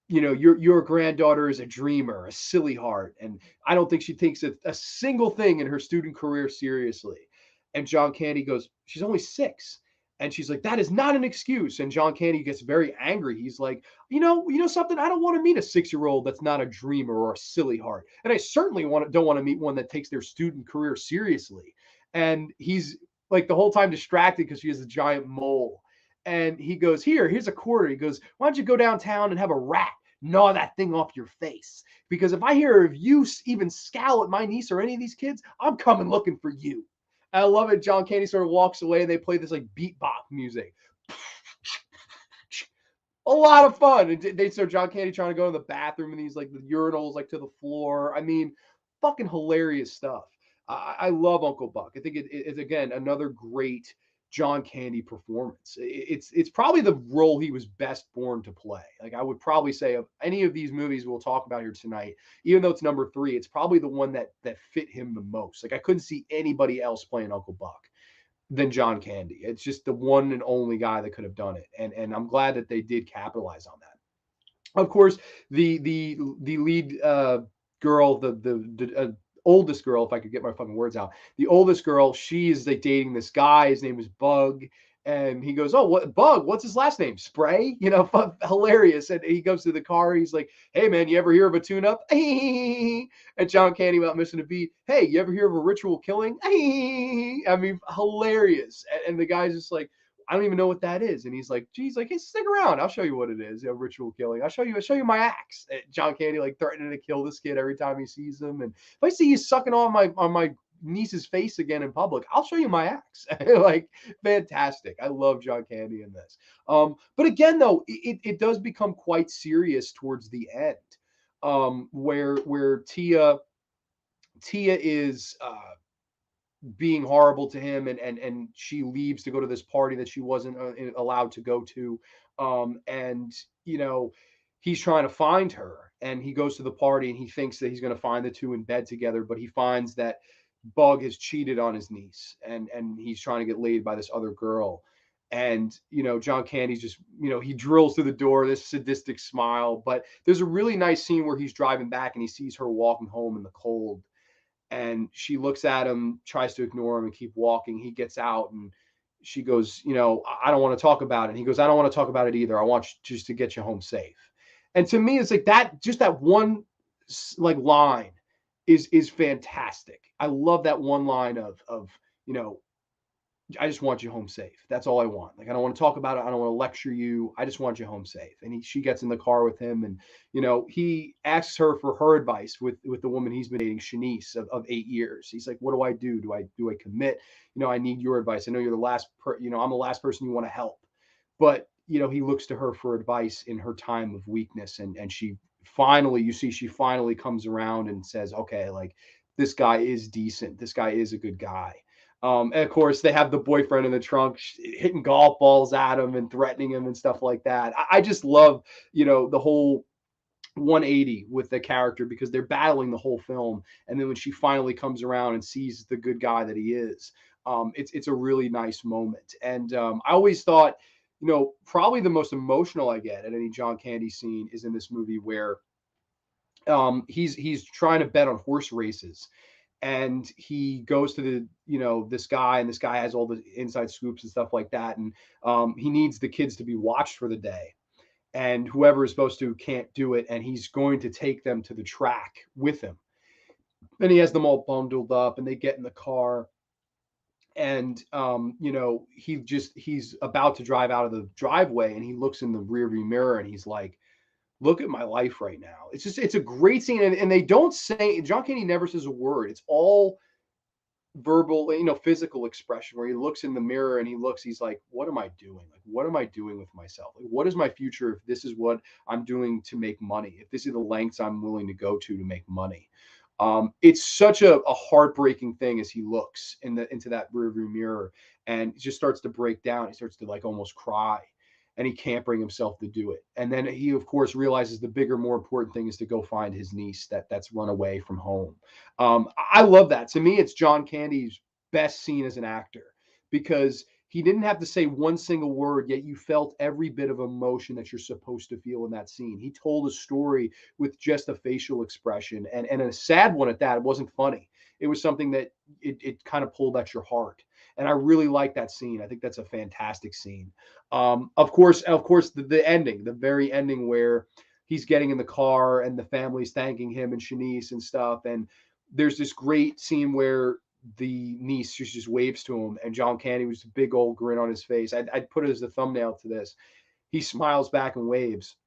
your granddaughter is a dreamer, a silly heart. And I don't think she takes a single thing in her student career seriously. And John Candy goes, she's only 6. And she's like, that is not an excuse. And John Candy gets very angry. He's like, you know something? I don't want to meet a 6-year-old that's not a dreamer or a silly heart. And I certainly don't want to meet one that takes their student career seriously. And he's like the whole time distracted because she has a giant mole. And he goes, here's a quarter. He goes, why don't you go downtown and have a rat gnaw that thing off your face? Because if I hear of you even scowl at my niece or any of these kids, I'm coming looking for you. And I love it. John Candy sort of walks away and they play this like beat bop music. A lot of fun. And so John Candy trying to go to the bathroom and he's like the urinals like to the floor. I mean, fucking hilarious stuff. I love Uncle Buck. I think it's again another great John Candy performance. It's probably the role he was best born to play. Like I would probably say of any of these movies we'll talk about here tonight, even though it's number 3, it's probably the one that fit him the most. Like I couldn't see anybody else playing Uncle Buck than John Candy. It's just the one and only guy that could have done it, and I'm glad that they did capitalize on that. Of course, the lead girl, the oldest girl, if I could get my fucking words out, the oldest girl, she is like dating this guy. His name is Bug. And he goes, "Oh, what Bug? What's his last name? Spray?" You know, hilarious. And he goes to the car. He's like, "Hey, man, you ever hear of a tune-up?" And John Candy without missing a beat. "Hey, you ever hear of a ritual killing?" I mean, hilarious. And the guy's just like, "I don't even know what that is." And he's like, "Geez, like, hey, stick around. I'll show you what it is. Ritual killing. I'll show you my axe." And John Candy like threatening to kill this kid every time he sees him. And if I see you sucking on my niece's face again in public, I'll show you my axe. Like, fantastic. I love John Candy in this. But again, though, it does become quite serious towards the end, where Tia is being horrible to him, and she leaves to go to this party that she wasn't allowed to go to, and he's trying to find her, and he goes to the party and he thinks that he's going to find the two in bed together, but he finds that Bug has cheated on his niece, and he's trying to get laid by this other girl. And John Candy's just, he drills through the door, this sadistic smile. But there's a really nice scene where he's driving back and he sees her walking home in the cold, and she looks at him, tries to ignore him and keep walking. He gets out and she goes, "I don't want to talk about it." And he goes, "I don't want to talk about it either. I want you just to get you home safe." And to me, it's like that, just that one like line is fantastic. I love that one line of, "I just want you home safe. That's all I want. Like, I don't want to talk about it. I don't want to lecture you. I just want you home safe." And she gets in the car with him, and he asks her for her advice with the woman he's been dating, Shanice, of 8 years. He's like, "What do I do? Do I commit? I need your advice. I know you're the last I'm the last person you want to help." But he looks to her for advice in her time of weakness, and she finally, she finally comes around and says, "Okay, like, this guy is decent. This guy is a good guy." And of course, they have the boyfriend in the trunk hitting golf balls at him and threatening him and stuff like that. I just love, the whole 180 with the character, because they're battling the whole film. And then when she finally comes around and sees the good guy that he is, it's a really nice moment. And I always thought, probably the most emotional I get at any John Candy scene is in this movie, where he's trying to bet on horse races, and he goes to this guy, and this guy has all the inside scoops and stuff like that, and he needs the kids to be watched for the day, and whoever is supposed to can't do it, and he's going to take them to the track with him. And he has them all bundled up, and they get in the car, and he's about to drive out of the driveway, and he looks in the rearview mirror, and he's like, "Look at my life right now." It's a great scene. And they don't say, John Candy never says a word. It's all verbal, physical expression, where he looks in the mirror and he's like, "What am I doing? Like, what am I doing with myself? Like, what is my future if this is what I'm doing to make money? If this is the lengths I'm willing to go to make money?" It's such a heartbreaking thing as he looks into that rearview mirror, and just starts to break down. He starts to like almost cry, and he can't bring himself to do it. And then he, of course, realizes the bigger, more important thing is to go find his niece that's run away from home. I love that. To me, it's John Candy's best scene as an actor, because he didn't have to say one single word, yet you felt every bit of emotion that you're supposed to feel in that scene. He told a story with just a facial expression, and a sad one at that. It wasn't funny. It was something that it kind of pulled at your heart. And I really like that scene. I think that's a fantastic scene. Of course, the ending, the very ending, where he's getting in the car and the family's thanking him and Shanice and stuff. And there's this great scene where the niece just waves to him, and John Candy, was a big old grin on his face. I'd put it as the thumbnail to this. He smiles back and waves.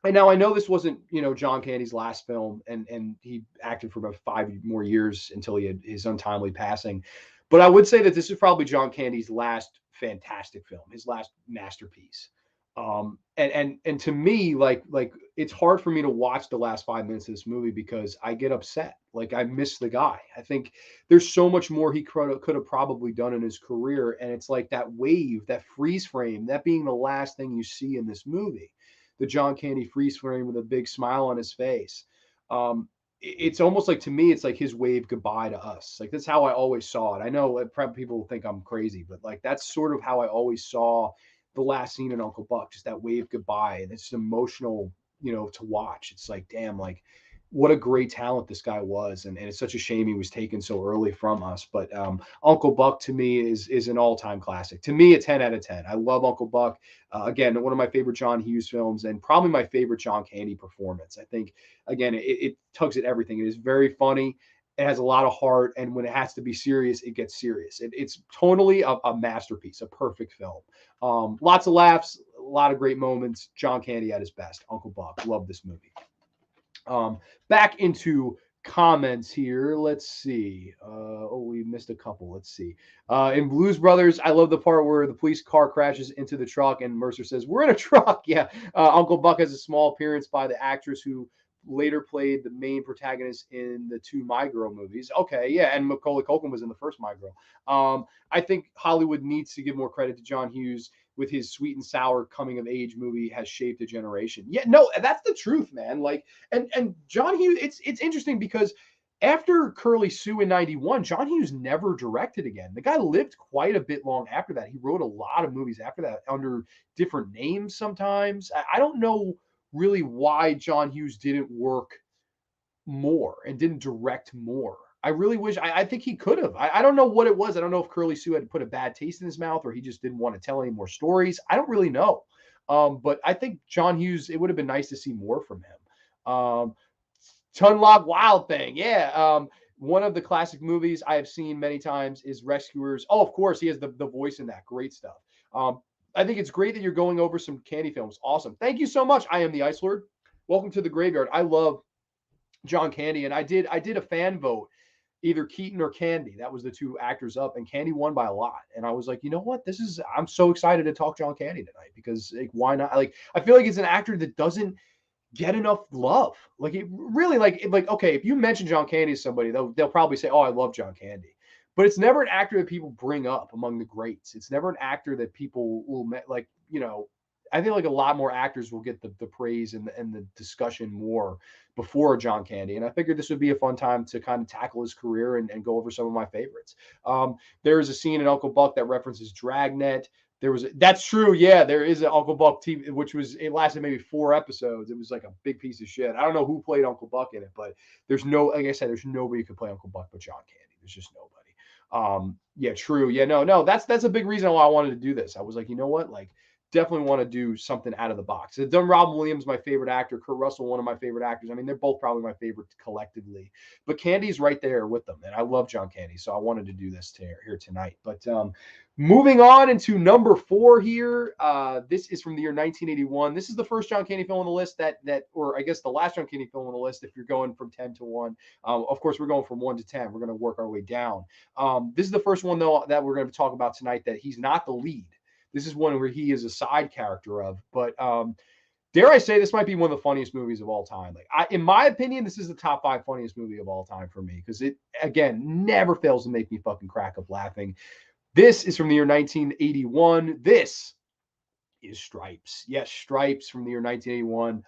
And now I know this wasn't, John Candy's last film, and he acted for about 5 more years until he had his untimely passing. But I would say that this is probably John Candy's last fantastic film, his last masterpiece. And to me, like it's hard for me to watch the last 5 minutes of this movie because I get upset. Like I miss the guy. I think there's so much more he could have probably done in his career, and it's like that wave, that freeze frame, that being the last thing you see in this movie, the John Candy freeze frame with a big smile on his face. It's almost like, to me, it's like his wave goodbye to us. Like that's how I always saw it. I know probably people think I'm crazy, but like that's sort of how I always saw the last scene in Uncle Buck, just that wave goodbye, and it's emotional, to watch. It's like, damn, like what a great talent this guy was, and it's such a shame he was taken so early from us. But Uncle Buck to me is an all-time classic. To me, a 10 out of 10. I love Uncle Buck. Again, one of my favorite John Hughes films, and probably my favorite John Candy performance. I think, again, it tugs at everything. It is very funny. It has a lot of heart, and when it has to be serious, it gets serious. It's totally a masterpiece, a perfect film. Lots of laughs, a lot of great moments. John Candy at his best. Uncle Buck, love this movie. Back into comments here. Let's see. We missed a couple. Let's see. In Blues Brothers, I love the part where the police car crashes into the truck and Mercer says, "We're in a truck." Yeah. Uncle Buck has a small appearance by the actress who later played the main protagonist in the two My Girl movies. Okay, yeah, and Macaulay Culkin was in the first My Girl. I think Hollywood needs to give more credit to John Hughes with his sweet and sour coming of age movie has shaped a generation. Yeah, no, that's the truth, man. Like, and John Hughes, it's interesting because after Curly Sue in '91, John Hughes never directed again. The guy lived quite a bit long after that. He wrote a lot of movies after that under different names sometimes. I don't know really why John Hughes didn't work more and didn't direct more. I really wish, I think he could have. I don't know what it was. I don't know if Curly Sue had put a bad taste in his mouth or he just didn't want to tell any more stories. I don't really know. But I think John Hughes, it would have been nice to see more from him. Tunlock Wild Thing. Yeah. One of the classic movies I have seen many times is Rescuers. Oh, of course, he has the voice in that. Great stuff. I think it's great that you're going over some Candy films. Awesome. Thank you so much. I am the Ice Lord. Welcome to the graveyard. I love John Candy, and I did a fan vote, either Keaton or Candy. That was the two actors up, and Candy won by a lot. And I was like, you know what? I'm so excited to talk John Candy tonight because, like, why not? Like, I feel like it's an actor that doesn't get enough love. Like, it really, like okay, if you mention John Candy to somebody, they'll probably say, "Oh, I love John Candy." But it's never an actor that people bring up among the greats. It's never an actor that people will like, I feel like a lot more actors will get the praise and the discussion more before John Candy. And I figured this would be a fun time to kind of tackle his career and go over some of my favorites. There's a scene in Uncle Buck that references Dragnet. That's true. Yeah, there is an Uncle Buck TV, it lasted maybe 4 episodes. It was like a big piece of shit. I don't know who played Uncle Buck in it, but like I said, there's nobody who could play Uncle Buck but John Candy. There's just nobody. Yeah, true. Yeah, no, that's a big reason why I wanted to do this. I was like, you know what? Like, definitely want to do something out of the box. Done Robin Williams, my favorite actor, Kurt Russell, one of my favorite actors. I mean, they're both probably my favorite collectively, but Candy's right there with them. And I love John Candy. So I wanted to do this here tonight, but, moving on into number 4 here. This is from the year 1981. This is the first John Candy film on the list or I guess the last John Candy film on the list, if you're going from 10 to 1. Of course, we're going from 1 to 10. We're going to work our way down. This is the first one, though, that we're going to talk about tonight that he's not the lead. This is one where he is a side character of, but dare I say, this might be one of the funniest movies of all time. Like, in my opinion, this is the top 5 funniest movie of all time for me because it, again, never fails to make me fucking crack up laughing. This is from the year 1981. This is Stripes. Yes, Stripes from the year 1981.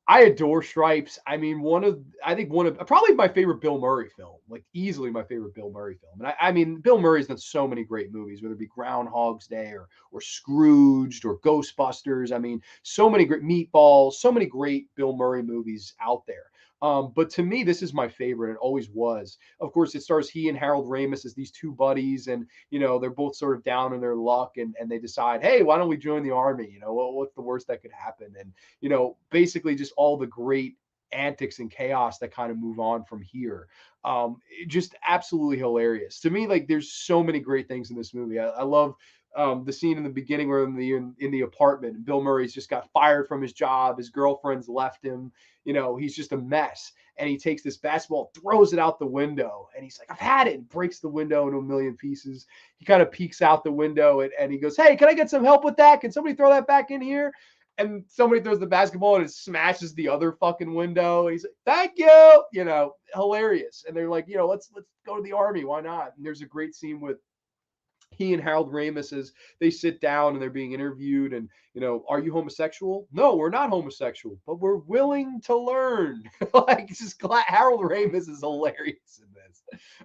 I adore Stripes. I mean, probably my favorite Bill Murray film, like easily my favorite Bill Murray film. And I mean, Bill Murray's done so many great movies, whether it be Groundhog's Day or Scrooged or Ghostbusters. I mean, so many great Meatballs, so many great Bill Murray movies out there. But to me, this is my favorite. It always was. Of course, it stars he and Harold Ramis as these two buddies, and they're both sort of down in their luck, and they decide, hey, why don't we join the army? What's the worst that could happen? And basically just all the great antics and chaos that kind of move on from here. Just absolutely hilarious to me. Like, there's so many great things in this movie. I love the scene in the beginning where in the apartment, and Bill Murray's just got fired from his job. His girlfriend's left him. He's just a mess. And he takes this basketball, throws it out the window, and he's like, I've had it, and breaks the window into a million pieces. He kind of peeks out the window and he goes, hey, can I get some help with that? Can somebody throw that back in here? And somebody throws the basketball and it smashes the other fucking window. And he's like, thank you, hilarious. And they're like, let's go to the army. Why not? And there's a great scene with he and Harold Ramis as they sit down and they're being interviewed, and are you homosexual? No, we're not homosexual, but we're willing to learn. Like, just Harold Ramis is hilarious in this.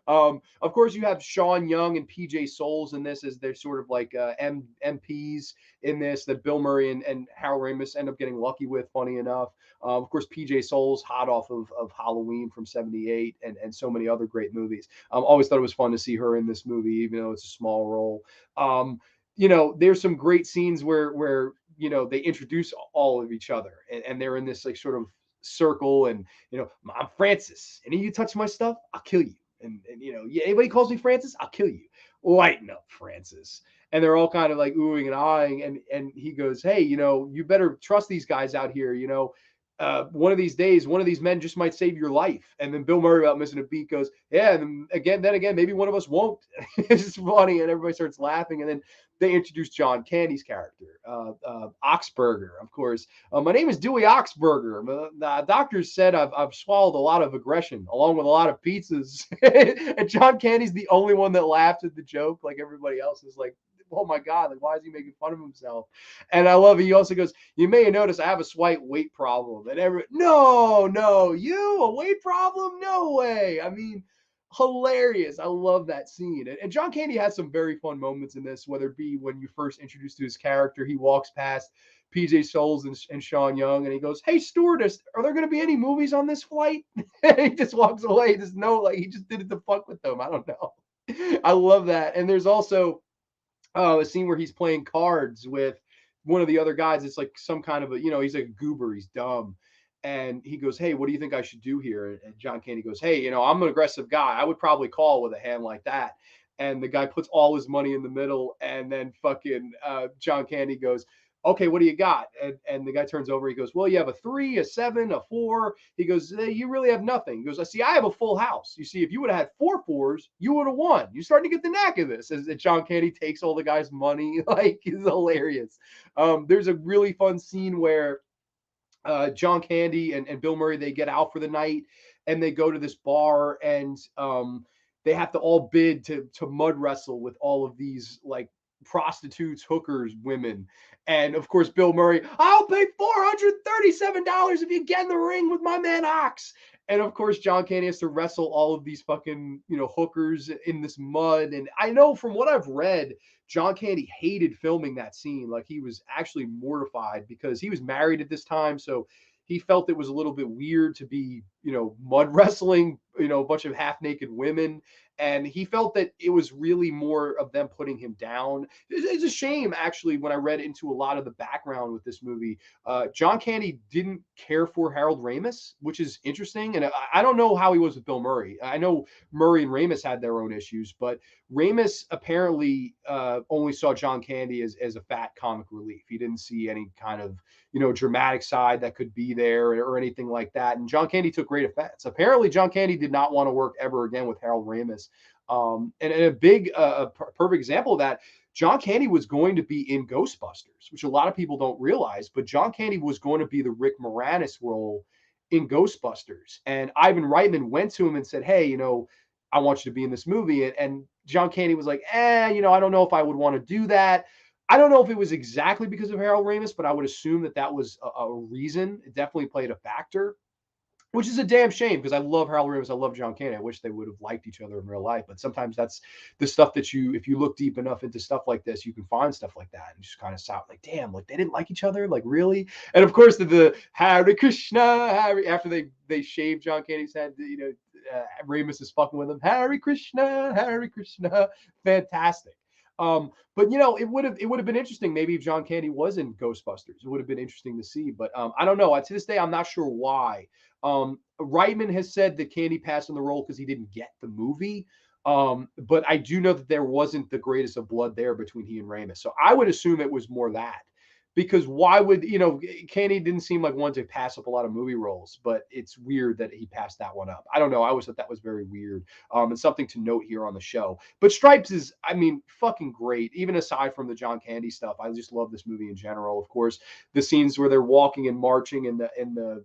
Of course, you have Sean Young and PJ Souls in this as they're sort of like MPs in this that Bill Murray and Harold Ramis end up getting lucky with, funny enough. Of course, PJ Souls, hot off of Halloween from '78 and so many other great movies. Always thought it was fun to see her in this movie, even though it's a small role. There's some great scenes where they introduce all of each other and they're in this like sort of circle, and I'm Francis, and if you touch my stuff, I'll kill you. And anybody calls me Francis, I'll kill you. Lighten up, Francis. And they're all kind of like oohing and eyeing, and he goes, hey, you better trust these guys out here. One of these days, one of these men just might save your life. And then Bill Murray, without missing a beat, goes, yeah, and then again, maybe one of us won't. It's just funny, and everybody starts laughing. And then they introduce John Candy's character, Oxburger, of course. My name is Dewey Oxburger. The doctors said I've swallowed a lot of aggression, along with a lot of pizzas. And John Candy's the only one that laughs at the joke. Like, everybody else is like, oh my God, like, why is he making fun of himself? And I love it. He also goes, you may have noticed I have a slight weight problem. And no, you, a weight problem? No way. I mean, hilarious. I love that scene. And John Candy has some very fun moments in this, whether it be when you first introduced to his character, he walks past PJ Souls and Sean Young, and he goes, hey, stewardess, are there going to be any movies on this flight? And he just walks away. There's no, like, he just did it to fuck with them. I don't know. I love that. And there's also a scene where he's playing cards with one of the other guys. It's like some kind of he's like a goober. He's dumb. And he goes, hey, what do you think I should do here? And John Candy goes, hey, I'm an aggressive guy. I would probably call with a hand like that. And the guy puts all his money in the middle. And then fucking John Candy goes, okay, what do you got? And the guy turns over. He goes, well, you have a 3, a 7, a 4. He goes, hey, you really have nothing. He goes, I see, I have a full house. You see, if you would have had 4 4s, you would have won. You're starting to get the knack of this. As John Candy takes all the guy's money. Like, it's hilarious. There's a really fun scene where John Candy and Bill Murray, they get out for the night and they go to this bar, and they have to all bid to mud wrestle with all of these like prostitutes, hookers, women. And of course, Bill Murray, I'll pay $437 if you get in the ring with my man Ox. And of course, John Candy has to wrestle all of these fucking, hookers in this mud. And I know from what I've read, John Candy hated filming that scene. Like, he was actually mortified because he was married at this time. So he felt it was a little bit weird to be, mud wrestling, a bunch of half naked women. And he felt that it was really more of them putting him down. It's a shame, actually, when I read into a lot of the background with this movie. John Candy didn't care for Harold Ramis, which is interesting. And I don't know how he was with Bill Murray. I know Murray and Ramis had their own issues, but Ramis apparently only saw John Candy as a fat comic relief. He didn't see any kind of, dramatic side that could be there or anything like that. And John Candy took great offense. Apparently, John Candy did not want to work ever again with Harold Ramis. And a big, perfect example of that, John Candy was going to be in Ghostbusters, which a lot of people don't realize, but John Candy was going to be the Rick Moranis role in Ghostbusters. And Ivan Reitman went to him and said, hey, I want you to be in this movie. And John Candy was like, I don't know if I would want to do that. I don't know if it was exactly because of Harold Ramis, but I would assume that was a reason. It definitely played a factor, which is a damn shame because I love Harold Ramis. I love John Candy. I wish they would have liked each other in real life. But sometimes that's the stuff that if you look deep enough into stuff like this, you can find stuff like that and just kind of sound like, damn, like they didn't like each other, like really. And of course, the Hare Krishna, after they shaved John Candy's head, Ramis is fucking with him. Hare Krishna, fantastic. But it would have been interesting maybe if John Candy was in Ghostbusters. It would have been interesting to see. But I don't know. To this day, I'm not sure why. Reitman has said that Candy passed on the role because he didn't get the movie. But I do know that there wasn't the greatest of blood there between he and Ramis. So I would assume it was more that. Because why would Candy didn't seem like one to pass up a lot of movie roles, but it's weird that he passed that one up. I don't know. I always thought that was very weird. And something to note here on the show. But Stripes is, I mean, fucking great. Even aside from the John Candy stuff, I just love this movie in general. Of course, the scenes where they're walking and marching in the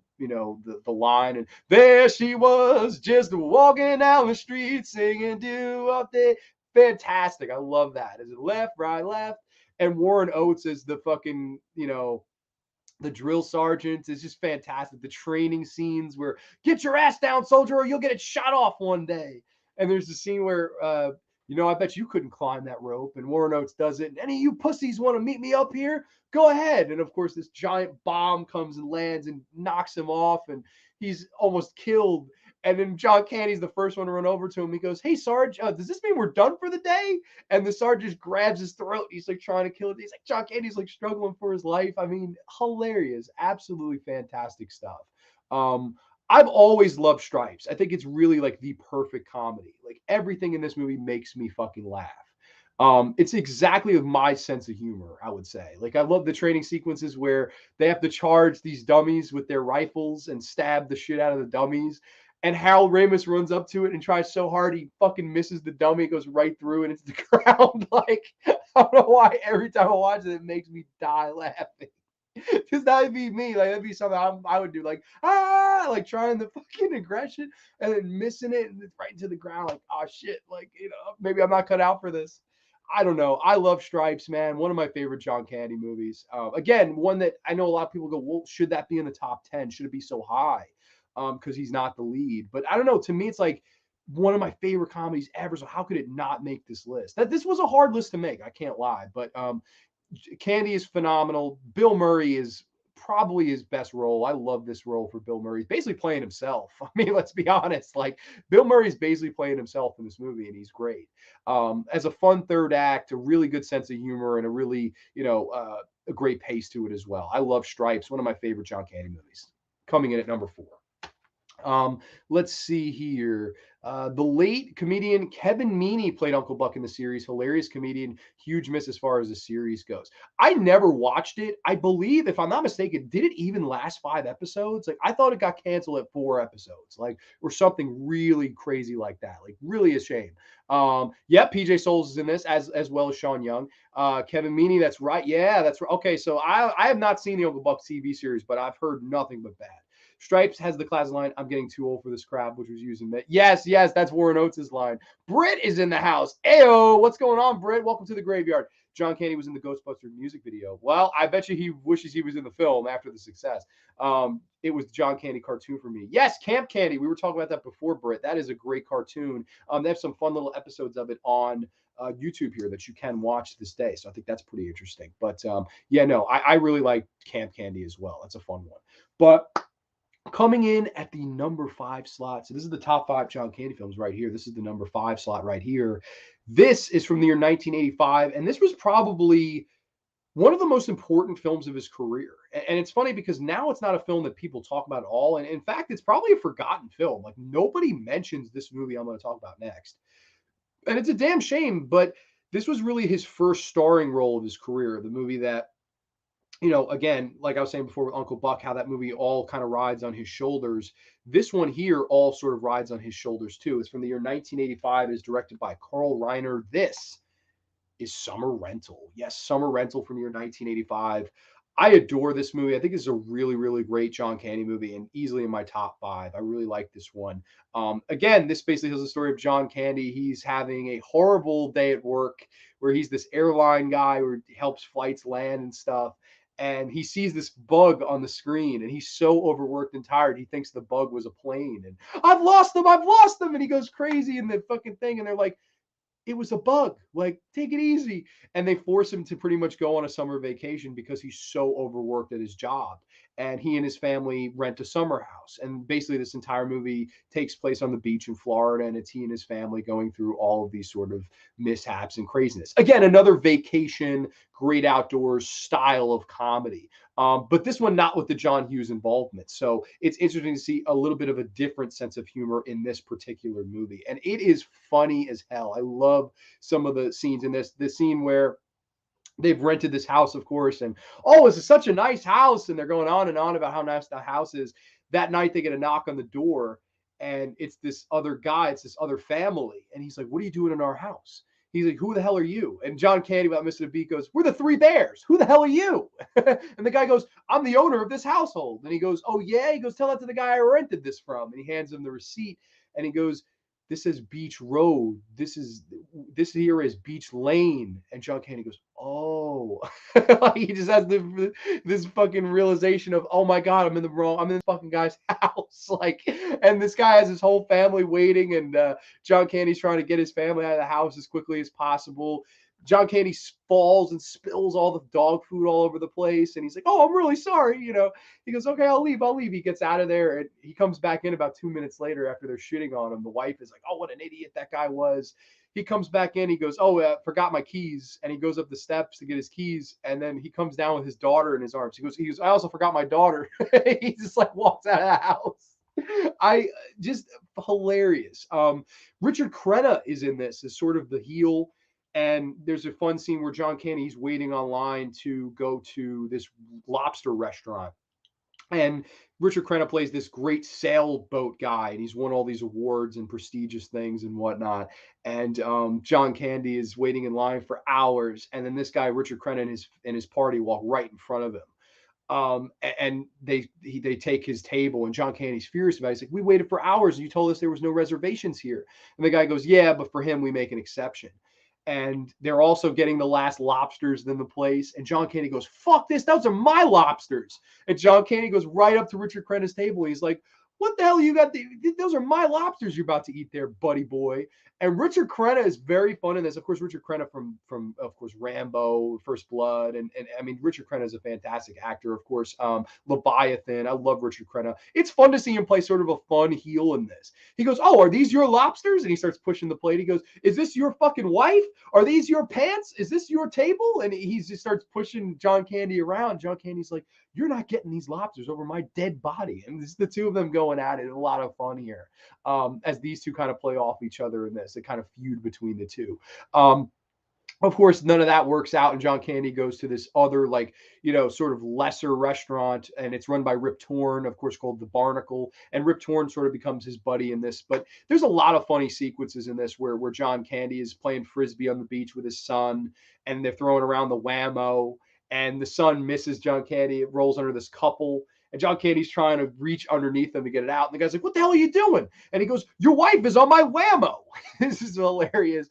line, and there she was just walking down the street singing do up there. Fantastic. I love that. Is it left, right, left? And Warren Oates is the fucking, the drill sergeant. Is just fantastic. The training scenes where get your ass down, soldier, or you'll get it shot off one day. And there's the scene where, I bet you couldn't climb that rope. And Warren Oates does it. And any of you pussies want to meet me up here? Go ahead. And of course, this giant bomb comes and lands and knocks him off. And he's almost killed. And then John Candy's the first one to run over to him. He goes, "Hey, Sarge, does this mean we're done for the day?" And the Sarge just grabs his throat. He's like trying to kill it. He's like, John Candy's like struggling for his life. I mean, hilarious. Absolutely fantastic stuff. I've always loved Stripes. I think it's really like the perfect comedy. Like everything in this movie makes me fucking laugh. It's exactly of my sense of humor, I would say. Like I love the training sequences where they have to charge these dummies with their rifles and stab the shit out of the dummies. And Harold Ramis runs up to it and tries so hard he fucking misses the dummy, goes right through and it's the ground. Like I don't know why every time I watch it, it makes me die laughing. Because that would be me. Like that'd be something I would do. Like like trying the fucking aggression and then missing it and it's right into the ground. Like oh shit. Like maybe I'm not cut out for this. I don't know. I love Stripes, man. One of my favorite John Candy movies. Again, one that I know a lot of people go, well, should that be in the top 10? Should it be so high? Because he's not the lead. But I don't know. To me, it's like one of my favorite comedies ever. So how could it not make this list? This was a hard list to make. I can't lie. But Candy is phenomenal. Bill Murray is probably his best role. I love this role for Bill Murray. He's basically playing himself. I mean, let's be honest. Like Bill Murray's basically playing himself in this movie, and he's great. As a fun third act, a really good sense of humor, and a really, a great pace to it as well. I love Stripes, one of my favorite John Candy movies. Coming in at number 4. Let's see here. The late comedian Kevin Meaney played Uncle Buck in the series. Hilarious comedian. Huge miss as far as the series goes. I never watched it. I believe, if I'm not mistaken, did it even last 5 episodes? Like I thought it got canceled at 4 episodes, like or something really crazy like that. Like really a shame. Yeah, PJ Souls is in this as well as Sean Young. Kevin Meaney, that's right. Yeah, that's right. Okay, so I have not seen the Uncle Buck TV series, but I've heard nothing but bad. Stripes has the classic line, "I'm getting too old for this crap," which was used in that. Yes, that's Warren Oates' line. Britt is in the house. Ayo, what's going on, Britt? Welcome to the graveyard. John Candy was in the Ghostbusters music video. Well, I bet you he wishes he was in the film after the success. It was the John Candy cartoon for me. Yes, Camp Candy. We were talking about that before, Britt. That is a great cartoon. They have some fun little episodes of it on YouTube here that you can watch this day. So I think that's pretty interesting. But I really like Camp Candy as well. That's a fun one. But coming in at the number 5 slot. So this is the top 5 John Candy films right here. This is the number 5 slot right here. This is from the year 1985. And this was probably one of the most important films of his career. And it's funny because now it's not a film that people talk about at all. And in fact, it's probably a forgotten film. Like nobody mentions this movie I'm going to talk about next. And it's a damn shame, but this was really his first starring role of his career. The movie that, again, like I was saying before with Uncle Buck, how that movie all kind of rides on his shoulders. This one here all sort of rides on his shoulders too. It's from the year 1985. It is directed by Carl Reiner. This is Summer Rental. Yes, Summer Rental from the year 1985. I adore this movie. I think it's a really, really great John Candy movie and easily in my top 5. I really like this one. Again, this basically tells the story of John Candy. He's having a horrible day at work where he's this airline guy who helps flights land and stuff. And he sees this bug on the screen and he's so overworked and tired. He thinks the bug was a plane and I've lost them. And he goes crazy in the fucking thing. And they're like, it was a bug. Like, take it easy. And they force him to pretty much go on a summer vacation because he's so overworked at his job. And he and his family rent a summer house. And basically, this entire movie takes place on the beach in Florida. And it's he and his family going through all of these sort of mishaps and craziness. Again, another vacation, great outdoors style of comedy. But this one not with the John Hughes involvement. So it's interesting to see a little bit of a different sense of humor in this particular movie. And it is funny as hell. I love some of the scenes in this. The scene where they've rented this house, of course, and oh, this is such a nice house. And they're going on and on about how nice the house is. That night they get a knock on the door, and it's this other guy, it's this other family. And he's like, "What are you doing in our house?" He's like, "Who the hell are you?" And John Candy, without missing a beat, goes, "We're the Three Bears. Who the hell are you?" And the guy goes, "I'm the owner of this household." And he goes, "Oh, yeah?" He goes, "Tell that to the guy I rented this from." And he hands him the receipt. And he goes, "This is Beach Road. This here is Beach Lane." And John Candy goes, "Oh." Like, he just has this fucking realization of, "Oh my God, I'm in this fucking guy's house." Like, and this guy has his whole family waiting, and John Candy's trying to get his family out of the house as quickly as possible. John Candy falls and spills all the dog food all over the place. And he's like, "Oh, I'm really sorry." He goes, "Okay, I'll leave. He gets out of there, and he comes back in about 2 minutes later after they're shitting on him. The wife is like, "Oh, what an idiot that guy was." He comes back in. He goes, "Oh, forgot my keys." And he goes up the steps to get his keys. And then he comes down with his daughter in his arms. He goes, "I also forgot my daughter." He just like walks out of the house. I just hilarious. Richard Crenna is in this as sort of the heel. And there's a fun scene where John Candy's waiting online to go to this lobster restaurant. And Richard Crenna plays this great sailboat guy, and he's won all these awards and prestigious things and whatnot. And John Candy is waiting in line for hours, and then this guy Richard Crenna and his party walk right in front of him. And they take his table, and John Candy's furious about it. He's like, "We waited for hours, and you told us there was no reservations here." And the guy goes, "Yeah, but for him, we make an exception." And they're also getting the last lobsters in the place. And John Candy goes, "Fuck this, those are my lobsters." And John Candy goes right up to Richard Crenna's table. He's like, "What the hell you got? Those are my lobsters you're about to eat there, buddy boy." And Richard Crenna is very fun in this. Of course, Richard Crenna from of course Rambo, First Blood, and I mean Richard Crenna is a fantastic actor. Of course, Leviathan. I love Richard Crenna. It's fun to see him play sort of a fun heel in this. He goes, "Oh, are these your lobsters?" And he starts pushing the plate. He goes, "Is this your fucking wife? Are these your pants? Is this your table?" And he just starts pushing John Candy around. John Candy's like, "You're not getting these lobsters over my dead body." And this is the two of them going at it. A lot of fun here, as these two kind of play off each other in this. A kind of feud between the two. Of course, none of that works out, and John Candy goes to this other, like, sort of lesser restaurant, and it's run by Rip Torn, of course, called the Barnacle. And Rip Torn sort of becomes his buddy in this. But there's a lot of funny sequences in this where John Candy is playing frisbee on the beach with his son, and they're throwing around the whammo, and the son misses John Candy. It rolls under this couple. And John Candy's trying to reach underneath them to get it out. And the guy's like, "What the hell are you doing?" And he goes, "Your wife is on my whammo." This is hilarious.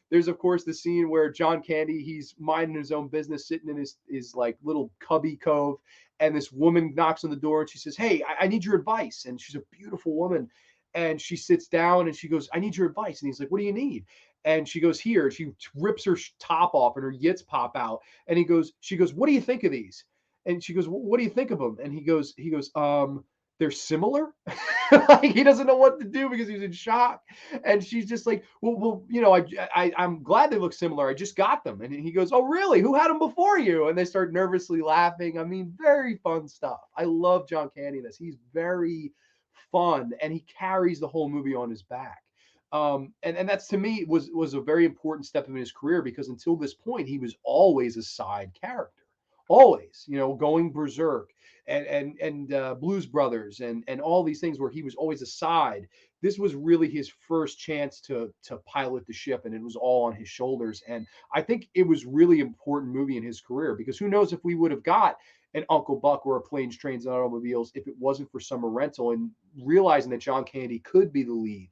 There's of course the scene where John Candy, he's minding his own business, sitting in his like little cubby cove, and this woman knocks on the door and she says, "Hey, I need your advice." And she's a beautiful woman, and she sits down and she goes, "I need your advice." And he's like, "What do you need?" And she goes, "Here." She rips her top off and her yits pop out. And she goes, "What do you think of these?" And she goes, "What do you think of them?" And he goes, "They're similar." Like, he doesn't know what to do because he's in shock. And she's just like, well, I'm glad they look similar. I just got them." And he goes, "Oh, really? Who had them before you?" And they start nervously laughing. I mean, very fun stuff. I love John Candy in this. He's very fun, and he carries the whole movie on his back. And that's, to me, was a very important step in his career, because until this point, he was always a side character, always, going berserk, and Blues Brothers, and all these things where he was always a side. This was really his first chance to pilot the ship, and it was all on his shoulders. And I think it was really important movie in his career, because who knows if we would have got an Uncle Buck or a Planes, Trains, and Automobiles if it wasn't for Summer Rental and realizing that John Candy could be the lead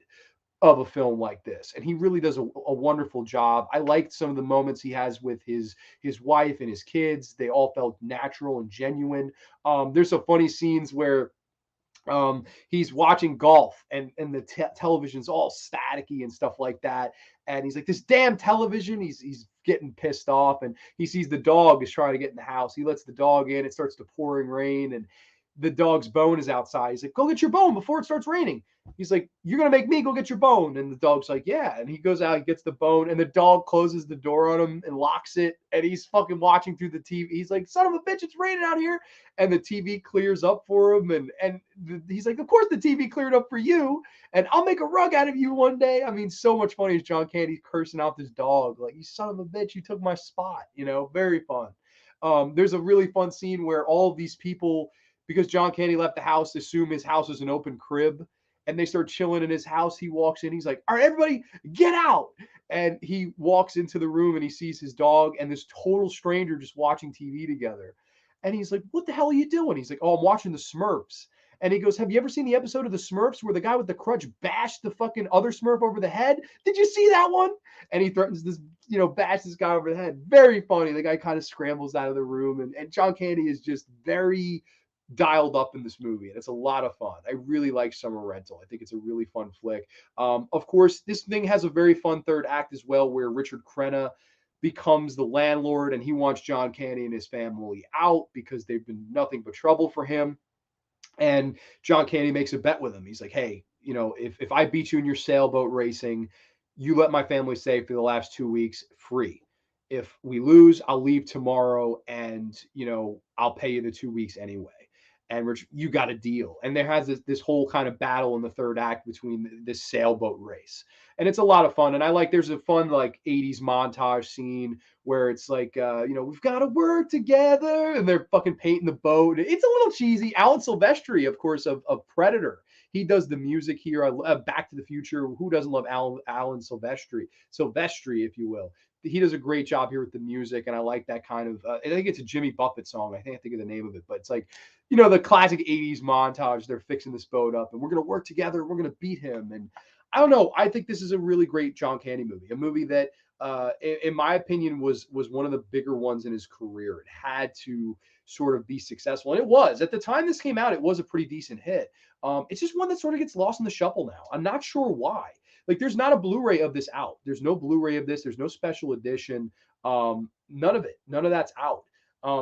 of a film like this. And he really does a wonderful job. I liked some of the moments he has with his wife and his kids. They all felt natural and genuine. There's some funny scenes where He's watching golf and the television's all staticky and stuff like that. And he's like, this damn television. He's getting pissed off, and he sees the dog is trying to get in the house. He lets the dog in. It starts to pouring rain, and the dog's bone is outside. He's like, go get your bone before it starts raining. He's like, you're going to make me go get your bone. And the dog's like, yeah. And he goes out and gets the bone, and the dog closes the door on him and locks it. And he's fucking watching through the TV. He's like, son of a bitch, it's raining out here. And the TV clears up for him. And he's like, of course the TV cleared up for you. And I'll make a rug out of you one day. I mean, so much funny as John Candy's cursing out this dog. Like, you son of a bitch, you took my spot. Very fun. There's a really fun scene where all of these people, because John Candy left the house, assume his house is an open crib, and they start chilling in his house. He walks in. He's like, all right, everybody, get out. And he walks into the room and he sees his dog and this total stranger just watching TV together. And he's like, what the hell are you doing? He's like, oh, I'm watching the Smurfs. And he goes, have you ever seen the episode of the Smurfs where the guy with the crutch bashed the fucking other Smurf over the head? Did you see that one? And he threatens this, bash this guy over the head. Very funny. The guy kind of scrambles out of the room. And John Candy is just very dialed up in this movie, and it's a lot of fun. I really like Summer Rental. I think it's a really fun flick. Of course, this thing has a very fun third act as well, where Richard Crenna becomes the landlord, and he wants John Candy and his family out because they've been nothing but trouble for him. And John Candy makes a bet with him. He's like, hey, if I beat you in your sailboat racing, you let my family stay for the last 2 weeks free. If we lose, I'll leave tomorrow, and I'll pay you the 2 weeks anyway. And Rich, you got a deal. And there has this whole kind of battle in the third act between this sailboat race. And it's a lot of fun. And there's a fun like 80s montage scene where it's like, we've got to work together. And they're fucking painting the boat. It's a little cheesy. Alan Silvestri, of course, of Predator. He does the music here. Back to the Future. Who doesn't love Alan Silvestri? Silvestri, if you will. He does a great job here with the music, and I like that kind of. I think it's a Jimmy Buffett song. I think of the name of it, but it's like, the classic '80s montage. They're fixing this boat up, and we're gonna work together. We're gonna beat him, and I don't know. I think this is a really great John Candy movie. A movie that, in my opinion, was one of the bigger ones in his career. It had to sort of be successful, and it was. At the time this came out, it was a pretty decent hit. It's just one that sort of gets lost in the shuffle now. I'm not sure why. Like, there's not a Blu-ray of this out. There's no Blu-ray of this. There's no special edition. None of it. None of that's out,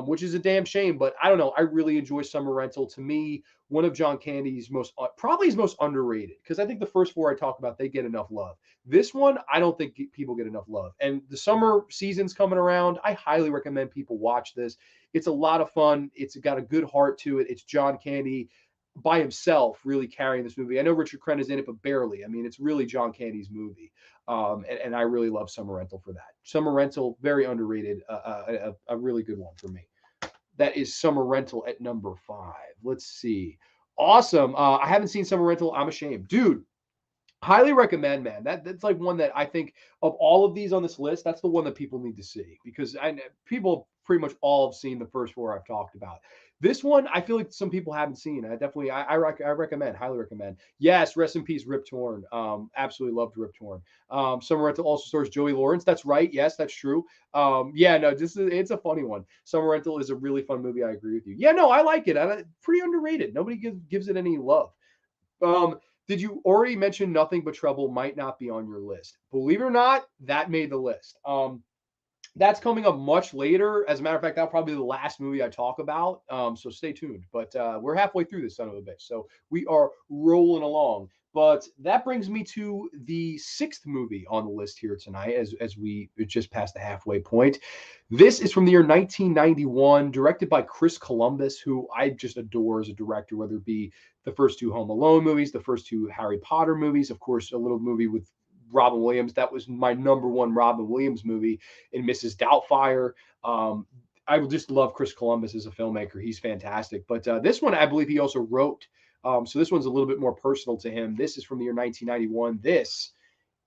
which is a damn shame. But I don't know. I really enjoy Summer Rental. To me, one of John Candy's probably his most underrated, because I think the first four I talk about, they get enough love. This one, I don't think people get enough love. And the summer season's coming around. I highly recommend people watch this. It's a lot of fun. It's got a good heart to it. It's John Candy by himself really carrying this movie. I know Richard Crenna is in it, but barely. I mean, it's really John Candy's movie. And I really love Summer Rental for that. Summer Rental, very underrated, a really good one for me. That is Summer Rental at number 5. Let's see. Awesome. I haven't seen Summer Rental. I'm ashamed. Dude, highly recommend, man. That's like one that I think of all of these on this list, that's the one that people need to see, because people pretty much all have seen the first four I've talked about. This one, I feel like some people haven't seen. I recommend, highly recommend. Yes, rest in peace, Rip Torn. Absolutely loved Rip Torn. Summer Rental also stars Joey Lawrence. That's right. Yes, that's true. It's a funny one. Summer Rental is a really fun movie. I agree with you. Yeah, no, I like it. Pretty underrated. Nobody gives it any love. Did you already mention Nothing But Trouble might not be on your list? Believe it or not, that made the list. That's coming up much later. As a matter of fact, that'll probably be the last movie I talk about. So stay tuned. But we're halfway through this son of a bitch. So we are rolling along. But that brings me to the 6th movie on the list here tonight, as we just passed the halfway point. This is from the year 1991, directed by Chris Columbus, who I just adore as a director, whether it be the first 2 Home Alone movies, the first 2 Harry Potter movies, of course, a little movie with Robin Williams. That was my number 1 Robin Williams movie in Mrs. Doubtfire. I just love Chris Columbus as a filmmaker. He's fantastic. But this one, I believe he also wrote. So this one's a little bit more personal to him. This is from the year 1991. This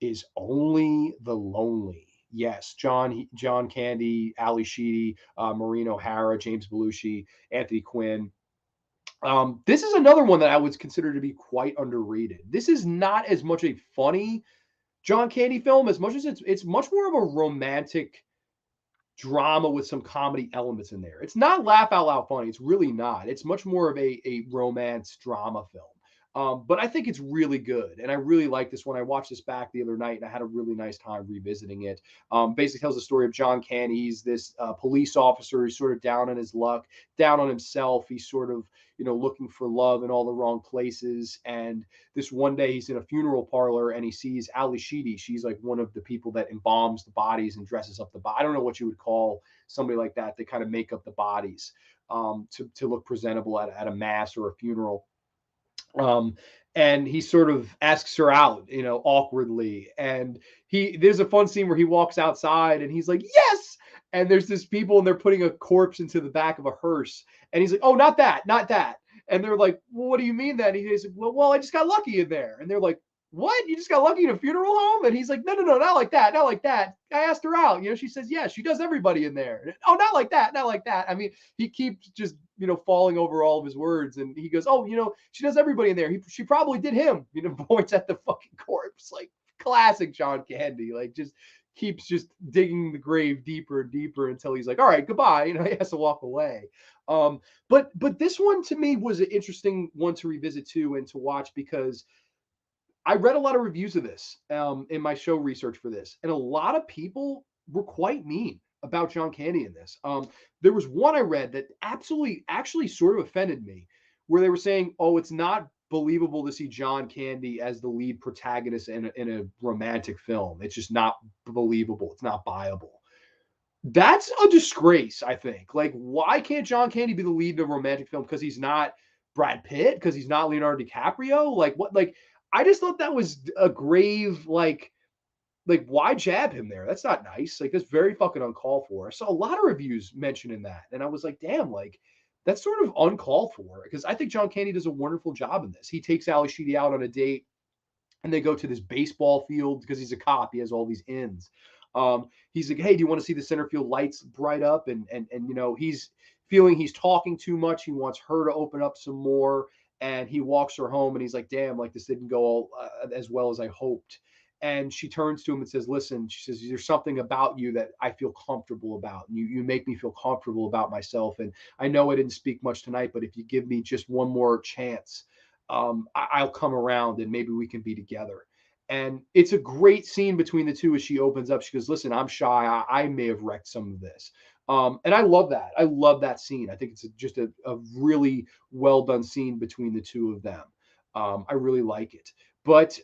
is Only the Lonely. Yes, John Candy, Ali Sheedy, Maureen O'Hara, James Belushi, Anthony Quinn. This is another one that I would consider to be quite underrated. This is not as much a funny John Candy film as much as it's much more of a romantic drama with some comedy elements in there. It's not laugh out loud funny. It's really not. It's much more of a romance drama film. But I think it's really good, and I really like this one. I watched this back the other night, and I had a really nice time revisiting it. Basically tells the story of John Candy. He's this police officer. He's sort of down on his luck, down on himself. He's sort of, looking for love in all the wrong places. And this one day, he's in a funeral parlor, and he sees Ali Sheedy. She's like one of the people that embalms the bodies and dresses up the body. I don't know what you would call somebody like that. They kind of make up the bodies to look presentable at a mass or a funeral. um and he sort of asks her out, awkwardly. And there's a fun scene where he walks outside and he's like, yes. And there's this people, and they're putting a corpse into the back of a hearse, and he's like, oh, not that, not that. And they're like, well, what do you mean that? And he's like, well, I just got lucky in there. And they're like, what, you just got lucky in a funeral home? And he's like, no, not like that, not like that. I asked her out, she says yes, she does everybody in there. Oh, not like that, not like that. I mean, he keeps just falling over all of his words. And he goes, oh, she does everybody in there. She probably did him, points at the fucking corpse. Like, classic John Candy. Like, just keeps just digging the grave deeper and deeper until he's like, all right, goodbye. He has to walk away. But this one to me was an interesting one to revisit too, and to watch, because I read a lot of reviews of this in my show research for this, and a lot of people were quite mean about John Candy in this. There was one I read that absolutely, actually, sort of offended me, where they were saying, "Oh, it's not believable to see John Candy as the lead protagonist in a romantic film. It's just not believable. It's not viable." That's a disgrace, I think. Like, why can't John Candy be the lead in a romantic film? Because he's not Brad Pitt? Because he's not Leonardo DiCaprio? Like, what? Like, I just thought that was a grave, like, why jab him there? That's not nice. Like, that's very fucking uncalled for. I saw a lot of reviews mentioning that, and I was like, damn, like, that's sort of uncalled for. Because I think John Candy does a wonderful job in this. He takes Ali Sheedy out on a date, and they go to this baseball field because he's a cop. He has all these ins. He's like, hey, do you want to see the center field lights bright up? And he's feeling he's talking too much. He wants her to open up some more, and he walks her home, and he's like, damn, like, this didn't go as well as I hoped. And she turns to him and says, listen, she says, there's something about you that I feel comfortable about. You make me feel comfortable about myself. And I know I didn't speak much tonight, but if you give me just one more chance, I'll come around and maybe we can be together. And it's a great scene between the two as she opens up. She goes, listen, I'm shy. I may have wrecked some of this. And I love that. I love that scene. I think it's just a really well done scene between the two of them. I really like it. But,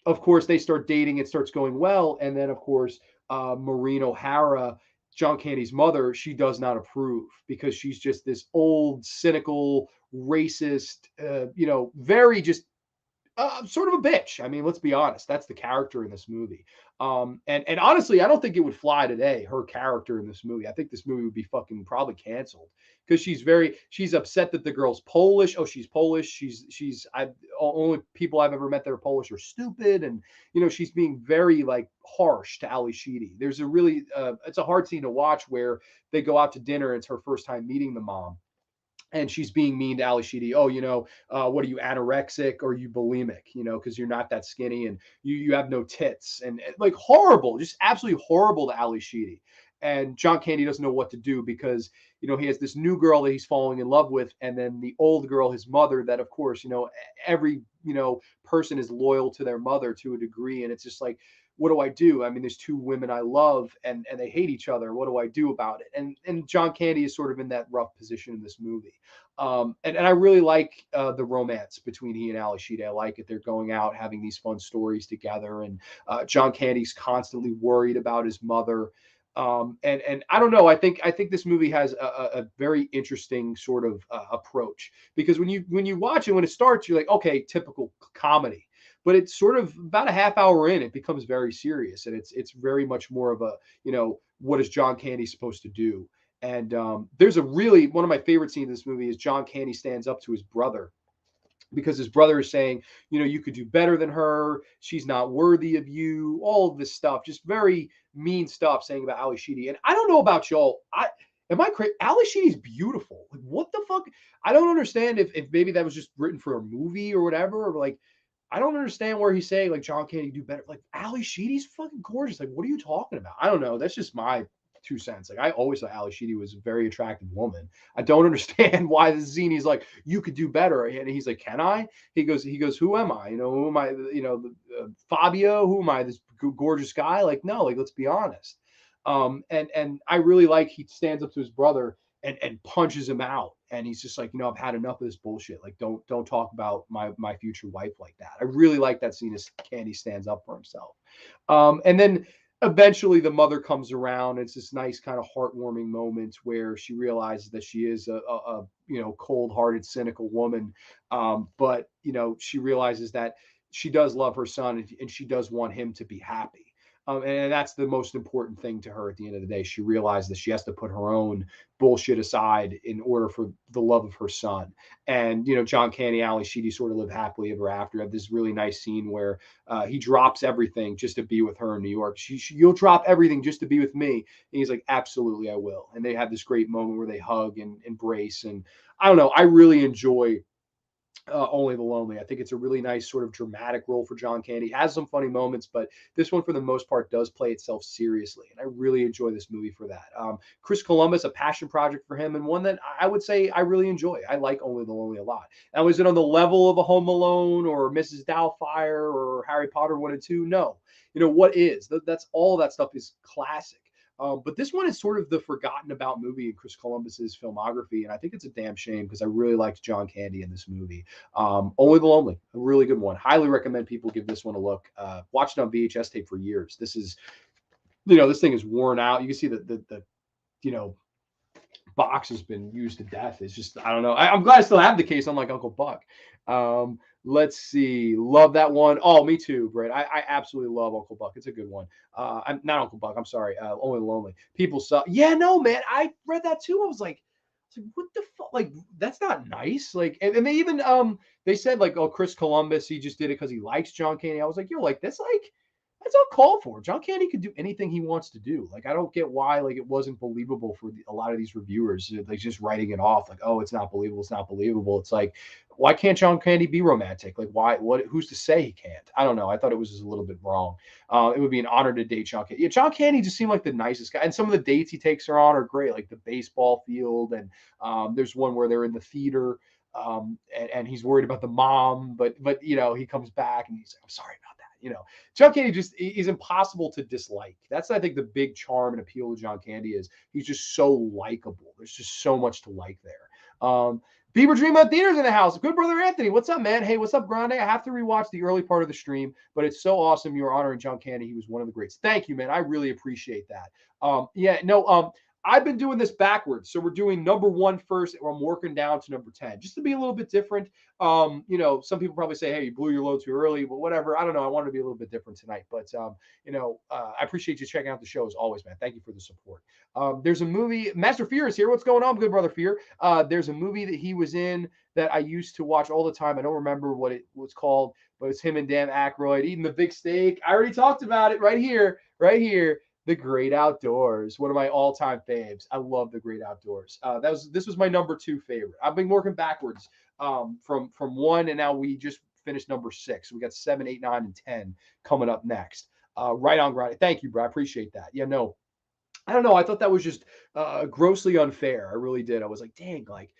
of course, they start dating. It starts going well. And then, of course, Maureen O'Hara, John Candy's mother, she does not approve, because she's just this old, cynical, racist, very just sort of a bitch. I mean, let's be honest. That's the character in this movie. And honestly, I don't think it would fly today, her character in this movie. I think this movie would be fucking probably canceled, because she's upset that the girl's Polish. Oh, she's Polish. Only people I've ever met that are Polish are stupid. And, she's being very, like, harsh to Ali Sheedy. There's a really, it's a hard scene to watch where they go out to dinner. It's her first time meeting the mom, and she's being mean to Ali Sheedy. Oh, what are you, anorexic, or are you bulimic? Because you're not that skinny, and you have no tits, and like, horrible, just absolutely horrible to Ali Sheedy. And John Candy doesn't know what to do, because he has this new girl that he's falling in love with, and then the old girl, his mother, that, of course, every person is loyal to their mother to a degree, and it's just like, what do I do? I mean, there's two women I love, and they hate each other. What do I do about it? And John Candy is sort of in that rough position in this movie. And I really like the romance between he and Ali Sheedy. I like it. They're going out, having these fun stories together, and John Candy's constantly worried about his mother. And I don't know. I think this movie has a very interesting sort of approach, because when you watch it, when it starts, you're like, okay, typical comedy. But it's sort of about a half hour in, it becomes very serious, and it's very much more of a, what is John Candy supposed to do? And there's one of my favorite scenes in this movie is John Candy stands up to his brother, because his brother is saying, you could do better than her. She's not worthy of you. All of this stuff, just very mean stuff saying about Ali Sheedy. And I don't know about y'all. Am I crazy? Ali Sheedy's beautiful. Like, what the fuck? I don't understand if maybe that was just written for a movie or whatever, or like, I don't understand where he's saying, like, John Candy do better. Like, Ali Sheedy's fucking gorgeous. Like, what are you talking about? I don't know. That's just my 2 cents. Like I always thought Ali Sheedy was a very attractive woman. I don't understand why the scene he's like, you could do better. And he's like, can I? He goes, who am I? Who am I? Fabio, who am I? This gorgeous guy? Like, no, like, let's be honest. And I really like he stands up to his brother and punches him out. And he's just like, I've had enough of this bullshit. Like, don't talk about my future wife like that. I really like that scene as Candy stands up for himself. And then eventually the mother comes around. It's this nice kind of heartwarming moment where she realizes that she is a cold-hearted, cynical woman. But she realizes that she does love her son and she does want him to be happy. And that's the most important thing to her at the end of the day. She realized that she has to put her own bullshit aside in order for the love of her son. And, John Candy, Ali Sheedy sort of live happily ever after. Have this really nice scene where he drops everything just to be with her in New York. You'll drop everything just to be with me. And he's like, absolutely, I will. And they have this great moment where they hug and embrace. And I don't know, I really enjoy Only the Lonely. I think it's a really nice sort of dramatic role for John Candy. It has some funny moments, but this one, for the most part, does play itself seriously. And I really enjoy this movie for that. Chris Columbus, a passion project for him, and one that I would say I really enjoy. I like Only the Lonely a lot. Now, is it on the level of a Home Alone or Mrs. Doubtfire or Harry Potter 1 and 2? No. What is? That's all that stuff is classic. But this one is sort of the forgotten about movie in Chris Columbus's filmography. And I think it's a damn shame because I really liked John Candy in this movie. Only the Lonely, a really good one. Highly recommend people give this one a look. Watched it on VHS tape for years. This is, this thing is worn out. You can see that the box has been used to death. It's just, I don't know. I'm glad I still have the case, unlike Uncle Buck. Let's see. Love that one. Oh, me too, Brett. I absolutely love Uncle Buck. It's a good one. I'm not Uncle Buck. I'm sorry. Only the Lonely. People saw. Yeah, no, man. I read that too. I was like, what the fuck? Like, that's not nice. Like, and they even they said like, oh, Chris Columbus, he just did it because he likes John Candy. I was like, like that's uncalled for. John Candy could do anything he wants to do. Like, I don't get why like it wasn't believable for a lot of these reviewers, like just writing it off like, oh, it's not believable. It's not believable. It's like, why can't John Candy be romantic? Like, why? Who's to say he can't? I don't know. I thought it was just a little bit wrong. It would be an honor to date John Candy. Yeah, John Candy just seemed like the nicest guy, and some of the dates he takes her on are great, like the baseball field, and there's one where they're in the theater. And he's worried about the mom, but he comes back and he's like, I'm sorry about that. John Candy just is impossible to dislike. That's, I think, the big charm and appeal of John Candy is he's just so likable. There's just so much to like there. Beaver Dreamland Theater's in the house. Good brother Anthony, what's up, man? Hey, what's up, Grande? I have to rewatch the early part of the stream, but it's so awesome. You're honoring John Candy. He was one of the greats. Thank you, man. I really appreciate that. I've been doing this backwards. So we're doing number 1 first, and I'm working down to number 10, just to be a little bit different. Some people probably say, hey, you blew your load too early, but whatever. I don't know. I wanted to be a little bit different tonight. But, I appreciate you checking out the show as always, man. Thank you for the support. There's a movie. Master Fear is here. What's going on, good brother Fear? There's a movie that he was in that I used to watch all the time. I don't remember what it was called, but it's him and Dan Aykroyd eating the big steak. I already talked about it right here. The Great Outdoors, one of my all-time faves. I love The Great Outdoors. This was my number 2 favorite. I've been working backwards from 1, and now we just finished number 6. We got 7, 8, 9, and 10 coming up next. Right on, Grande. Thank you, bro. I appreciate that. Yeah, no, I don't know. I thought that was just grossly unfair. I really did. I was like, dang, like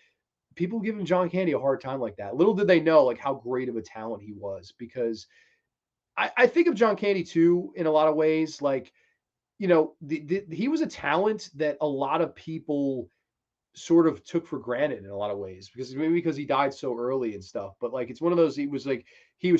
people giving John Candy a hard time like that. Little did they know like how great of a talent he was, because I think of John Candy too in a lot of ways, like. He was a talent that a lot of people sort of took for granted in a lot of ways, because maybe because he died so early and stuff. But like, it's one of those, he was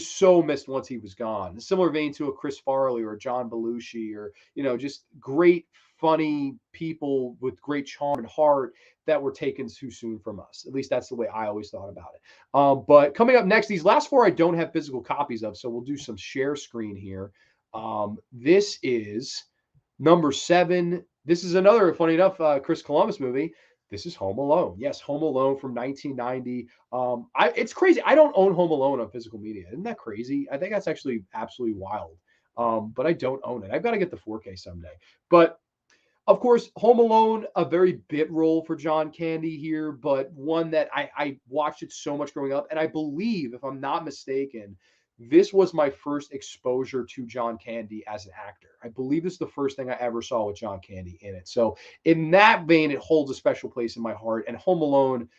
so missed once he was gone. A similar vein to a Chris Farley or a John Belushi, or, just great, funny people with great charm and heart that were taken too soon from us. At least that's the way I always thought about it. But coming up next, these last 4 I don't have physical copies of, so we'll do some share screen here. This is number 7. This is another, funny enough, Chris Columbus movie. This is Home Alone. Yes, Home Alone from 1990. It's crazy. I don't own Home Alone on physical media. Isn't that crazy? I think that's actually absolutely wild. But I don't own it. I've got to get the 4K someday. But of course, Home Alone, a very bit role for John Candy here, but one that I watched it so much growing up. And I believe, if I'm not mistaken, this was my first exposure to John Candy as an actor. I believe this is the first thing I ever saw with John Candy in it. So in that vein, it holds a special place in my heart. And Home Alone,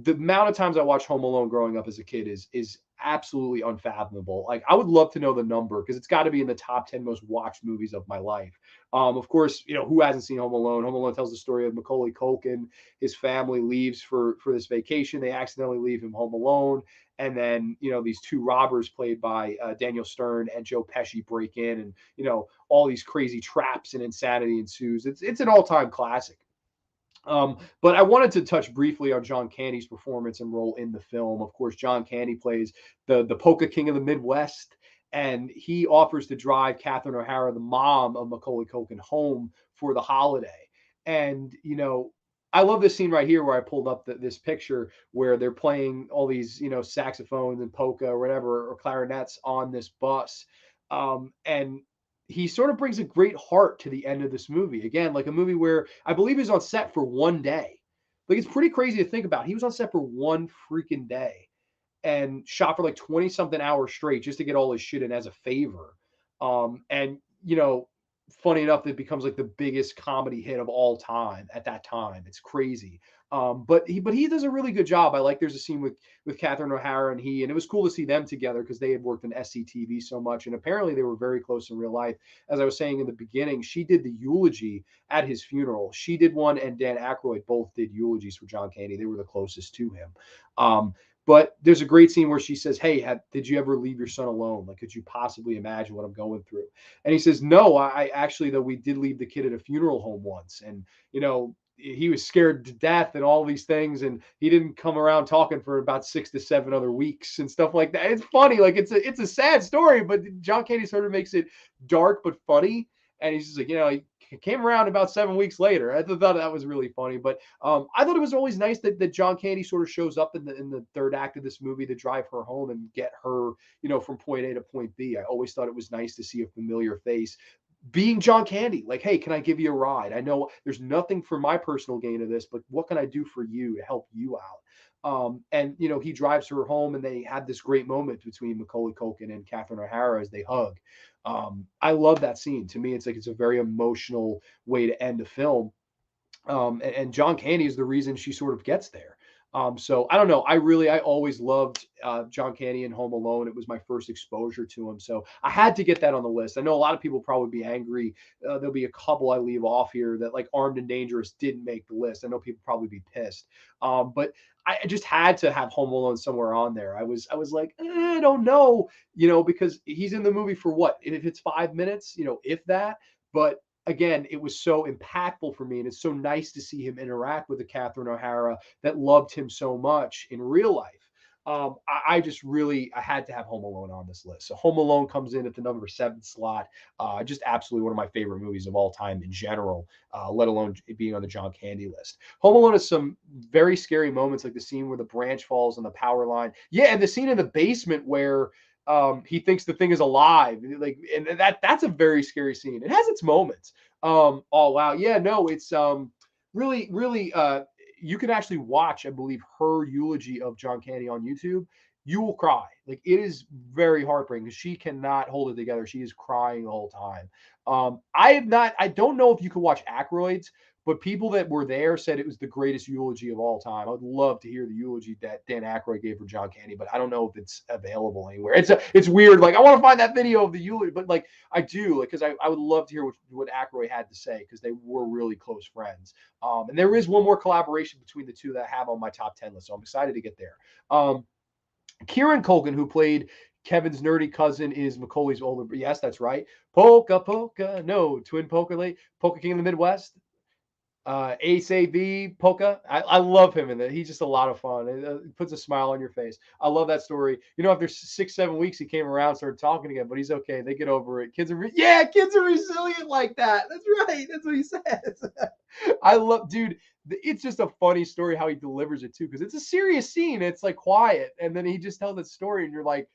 the amount of times I watched Home Alone growing up as a kid is absolutely unfathomable. Like I would love to know the number because it's got to be in the top 10 most watched movies of my life. Of course, who hasn't seen Home Alone? Home Alone tells the story of Macaulay Culkin. His family leaves for this vacation. They accidentally leave him home alone, and then these two robbers played by Daniel Stern and Joe Pesci break in, and all these crazy traps and insanity ensues. It's an all time classic. But I wanted to touch briefly on John Candy's performance and role in the film. Of course, John Candy plays the polka king of the Midwest, and he offers to drive Catherine O'Hara, the mom of Macaulay Culkin, home for the holiday. And I love this scene right here where I pulled up this picture where they're playing all these saxophones and polka or whatever or clarinets on this bus, and he sort of brings a great heart to the end of this movie. Again, like a movie where I believe he's on set for one day. Like it's pretty crazy to think about. He was on set for one freaking day and shot for like 20 something hours straight just to get all his shit in as a favor. And funny enough, it becomes like the biggest comedy hit of all time at that time. It's crazy. But he does a really good job. I like there's a scene with Catherine O'Hara and and it was cool to see them together because they had worked in SCTV so much, and apparently they were very close in real life. As I was saying in the beginning, she did the eulogy at his funeral. She did one, and Dan Aykroyd both did eulogies for John Candy. They were the closest to him. But there's a great scene where she says, "Hey, did you ever leave your son alone? Like, could you possibly imagine what I'm going through?" And he says, "No, I actually, though, we did leave the kid at a funeral home once, and he was scared to death and all these things, and he didn't come around talking for about 6 to 7 other weeks and stuff like that." It's funny, like it's a sad story, but John Candy sort of makes it dark but funny. And he's just like, he came around about 7 weeks later. I thought that was really funny. But I thought it was always nice that John Candy sort of shows up in the third act of this movie to drive her home and get her, from point A to point B. I always thought it was nice to see a familiar face being John Candy. Like, hey, can I give you a ride? I know there's nothing for my personal gain of this, but what can I do for you to help you out? And he drives her home, and they had this great moment between Macaulay Culkin and Catherine O'Hara as they hug. I love that scene. To me, it's a very emotional way to end a film. And John Candy is the reason she sort of gets there. So I don't know. I always loved John Candy and Home Alone. It was my first exposure to him. So I had to get that on the list. I know a lot of people probably be angry. There'll be a couple I leave off here that like Armed and Dangerous didn't make the list. I know people probably be pissed. But I just had to have Home Alone somewhere on there. I was like, I don't know, because he's in the movie for what? If it's 5 minutes, if that. But again, it was so impactful for me, and it's so nice to see him interact with the Catherine O'Hara that loved him so much in real life. I just really I had to have Home Alone on this list. So Home Alone comes in at the number 7 slot. Just absolutely one of my favorite movies of all time in general, let alone being on the John Candy list. Home Alone has some very scary moments, like the scene where the branch falls on the power line. Yeah, and the scene in the basement where he thinks the thing is alive, like, and that's a very scary scene. It has its moments. Oh wow, yeah, no, it's really you can actually watch, I believe, her eulogy of John Candy on YouTube. You will cry. Like it is very heartbreaking because she cannot hold it together. She is crying the whole time. I don't know if you can watch Aykroyd's, but people that were there said it was the greatest eulogy of all time. I would love to hear the eulogy that Dan Aykroyd gave for John Candy, but I don't know if it's available anywhere. It's weird. Like I want to find that video of the eulogy, but like I do, like because I would love to hear what Aykroyd had to say because they were really close friends. And there is one more collaboration between the two that I have on my top 10 list, so I'm excited to get there. Kieran Culkin, who played Kevin's nerdy cousin, is Macaulay's older. Yes, that's right. Polka, polka, no, twin polka late, polka king of the Midwest. Ace AB Polka. I love him in that. He's just a lot of fun. It puts a smile on your face. I love that story. After 6, 7 weeks, he came around, started talking again, but he's okay. They get over it. Kids are resilient like that. That's right. That's what he says. I love, dude. It's just a funny story how he delivers it too, because it's a serious scene. It's like quiet, and then he just tells that story, and you're like,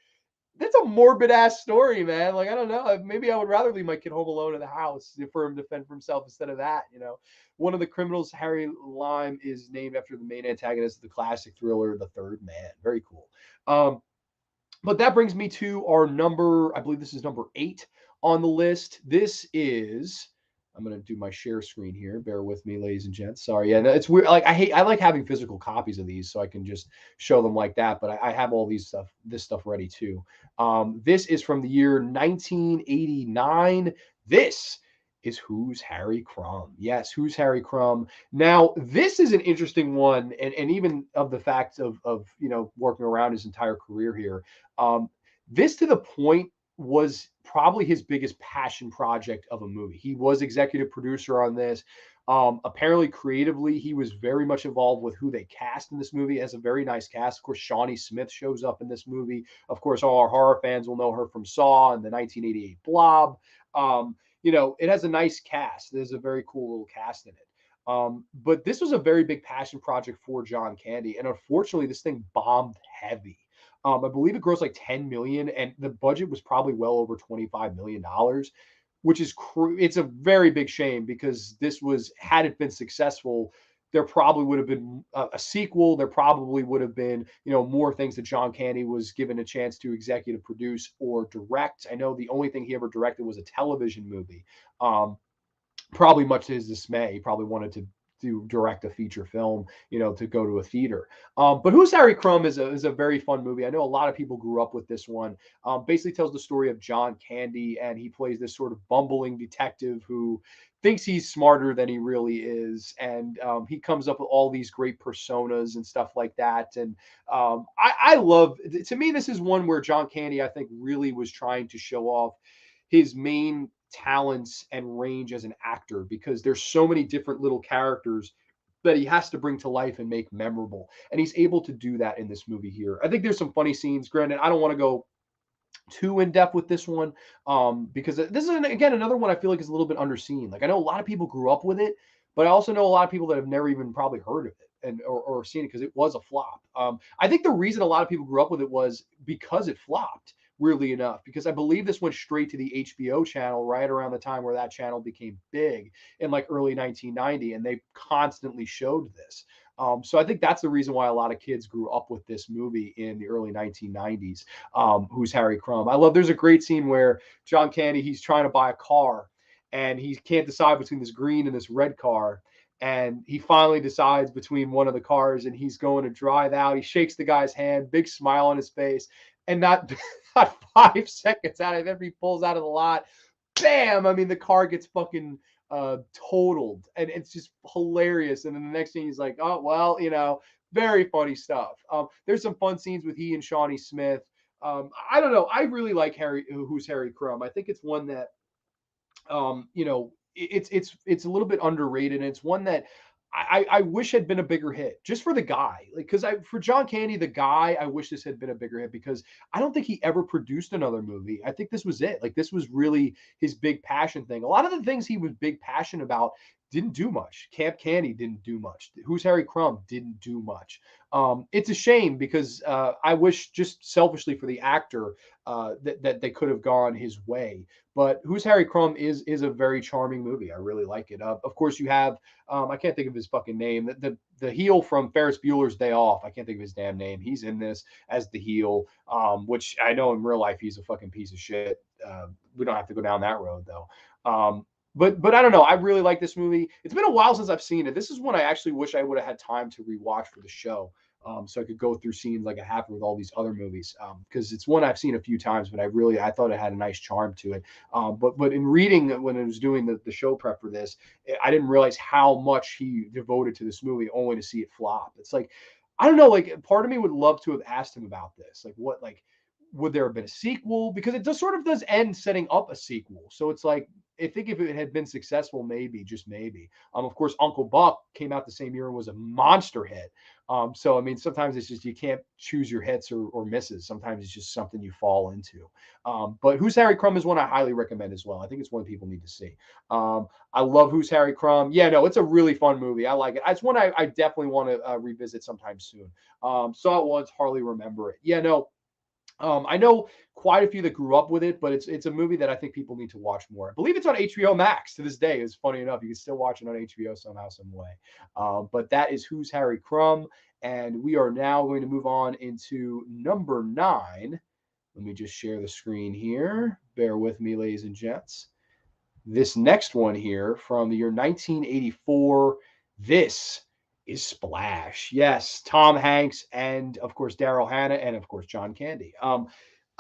that's a morbid ass story, man. Like, I don't know. Maybe I would rather leave my kid home alone in the house for him to fend for himself instead of that. One of the criminals, Harry Lime, is named after the main antagonist of the classic thriller, The Third Man. Very cool. But that brings me to our number, I believe this is number 8 on the list. This is, I'm going to do my share screen here. Bear with me, ladies and gents. Sorry. Yeah, no, it's weird. Like I like having physical copies of these so I can just show them like that. But I have all this stuff ready too. This is from the year 1989. This is Who's Harry Crumb. Yes, Who's Harry Crumb. Now, this is an interesting one, and even of the fact of working around his entire career here. Um, this to the point was probably his biggest passion project of a movie. He was executive producer on this. Apparently, creatively, he was very much involved with who they cast in this movie. It has a very nice cast. Of course, Shawnee Smith shows up in this movie. Of course, all our horror fans will know her from Saw and the 1988 Blob. It has a nice cast. There's a very cool little cast in it. But this was a very big passion project for John Candy, and unfortunately, this thing bombed heavy. I believe it grossed like 10 million, and the budget was probably well over $25 million, which is it's a very big shame because this was, had it been successful, there probably would have been a sequel. There probably would have been more things that John Candy was given a chance to executive produce or direct. I know the only thing he ever directed was a television movie. Probably much to his dismay, he probably wanted to direct a feature film, to go to a theater. But Who's Harry Crumb is a very fun movie. I know a lot of people grew up with this one. Basically tells the story of John Candy, and he plays this sort of bumbling detective who thinks he's smarter than he really is, and he comes up with all these great personas and stuff like that. And I love. To me, this is one where John Candy, I think, really was trying to show off his main talents and range as an actor, because there's so many different little characters that he has to bring to life and make memorable. And he's able to do that in this movie here. I think there's some funny scenes. Granted, I don't want to go too in depth with this one, because this is again another one I feel like is a little bit underseen. Like I know a lot of people grew up with it, but I also know a lot of people that have never even probably heard of it and or seen it because it was a flop. I think the reason a lot of people grew up with it was because it flopped. Weirdly enough, because I believe this went straight to the HBO channel right around the time where that channel became big in like early 1990, and they constantly showed this. So I think that's the reason why a lot of kids grew up with this movie in the early 1990s. Who's Harry Crumb? I love. There's a great scene where John Candy, he's trying to buy a car, and he can't decide between this green and this red car. And he finally decides between one of the cars, and he's going to drive out. He shakes the guy's hand, big smile on his face, and not not 5 seconds out of it, he pulls out of the lot. Bam! I mean, the car gets fucking totaled, and it's just hilarious. And then the next thing he's like, oh well, very funny stuff. There's some fun scenes with he and Shawnee Smith. I don't know. I really like Who's Harry Crumb. I think it's one that it's a little bit underrated, and it's one that I wish had been a bigger hit just for the guy. Like, because for John Candy, the guy, I wish this had been a bigger hit because I don't think he ever produced another movie. I think this was it. Like, this was really his big passion thing. A lot of the things he was big passion about didn't do much. Camp Candy didn't do much. Who's Harry Crumb didn't do much. It's a shame because I wish, just selfishly for the actor, that they could have gone his way. But Who's Harry Crumb is a very charming movie. I really like it. Of course, you have I can't think of his fucking name. The heel from Ferris Bueller's Day Off. I can't think of his damn name. He's in this as the heel, which I know in real life he's a fucking piece of shit. We don't have to go down that road though. But I don't know. I really like this movie. It's been a while since I've seen it. This is one I actually wish I would have had time to rewatch for the show. So I could go through scenes like I have with all these other movies, because it's one I've seen a few times, but I thought it had a nice charm to it. But in reading when I was doing the show prep for this, I didn't realize how much he devoted to this movie only to see it flop. It's like, I don't know, like part of me would love to have asked him about this, like would there have been a sequel? Because it does sort of does end setting up a sequel. So it's like, I think if it had been successful, maybe, just maybe. Of course, Uncle Buck came out the same year and was a monster hit. So I mean, sometimes it's just you can't choose your hits or misses. Sometimes it's just something you fall into. But Who's Harry Crumb is one I highly recommend as well. I think it's one people need to see. I love Who's Harry Crumb. Yeah, no, it's a really fun movie. I like it. It's one I definitely want to revisit sometime soon. Saw it once, hardly remember it. Yeah, no. I know quite a few that grew up with it, but it's a movie that I think people need to watch more. I believe it's on HBO Max to this day. It's funny enough. You can still watch it on HBO somehow, some way. But that is Who's Harry Crumb. And we are now going to move on into number 9. Let me just share the screen here. Bear with me, ladies and gents. This next one here from the year 1984. This is Splash. Yes, Tom Hanks and, of course, Daryl Hannah and, of course, John Candy.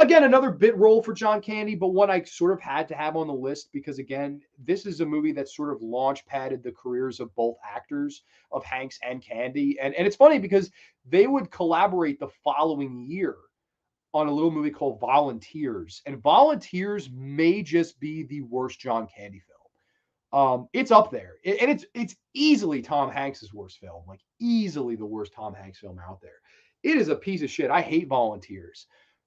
Again, another bit role for John Candy, but one I sort of had to have on the list because, again, this is a movie that sort of launch padded the careers of both actors, of Hanks and Candy. And it's funny because they would collaborate the following year on a little movie called Volunteers. And Volunteers may just be the worst John Candy film. It's up there, and it's easily Tom Hanks's worst film, like easily the worst Tom Hanks film out there. It is a piece of shit. I hate Volunteers.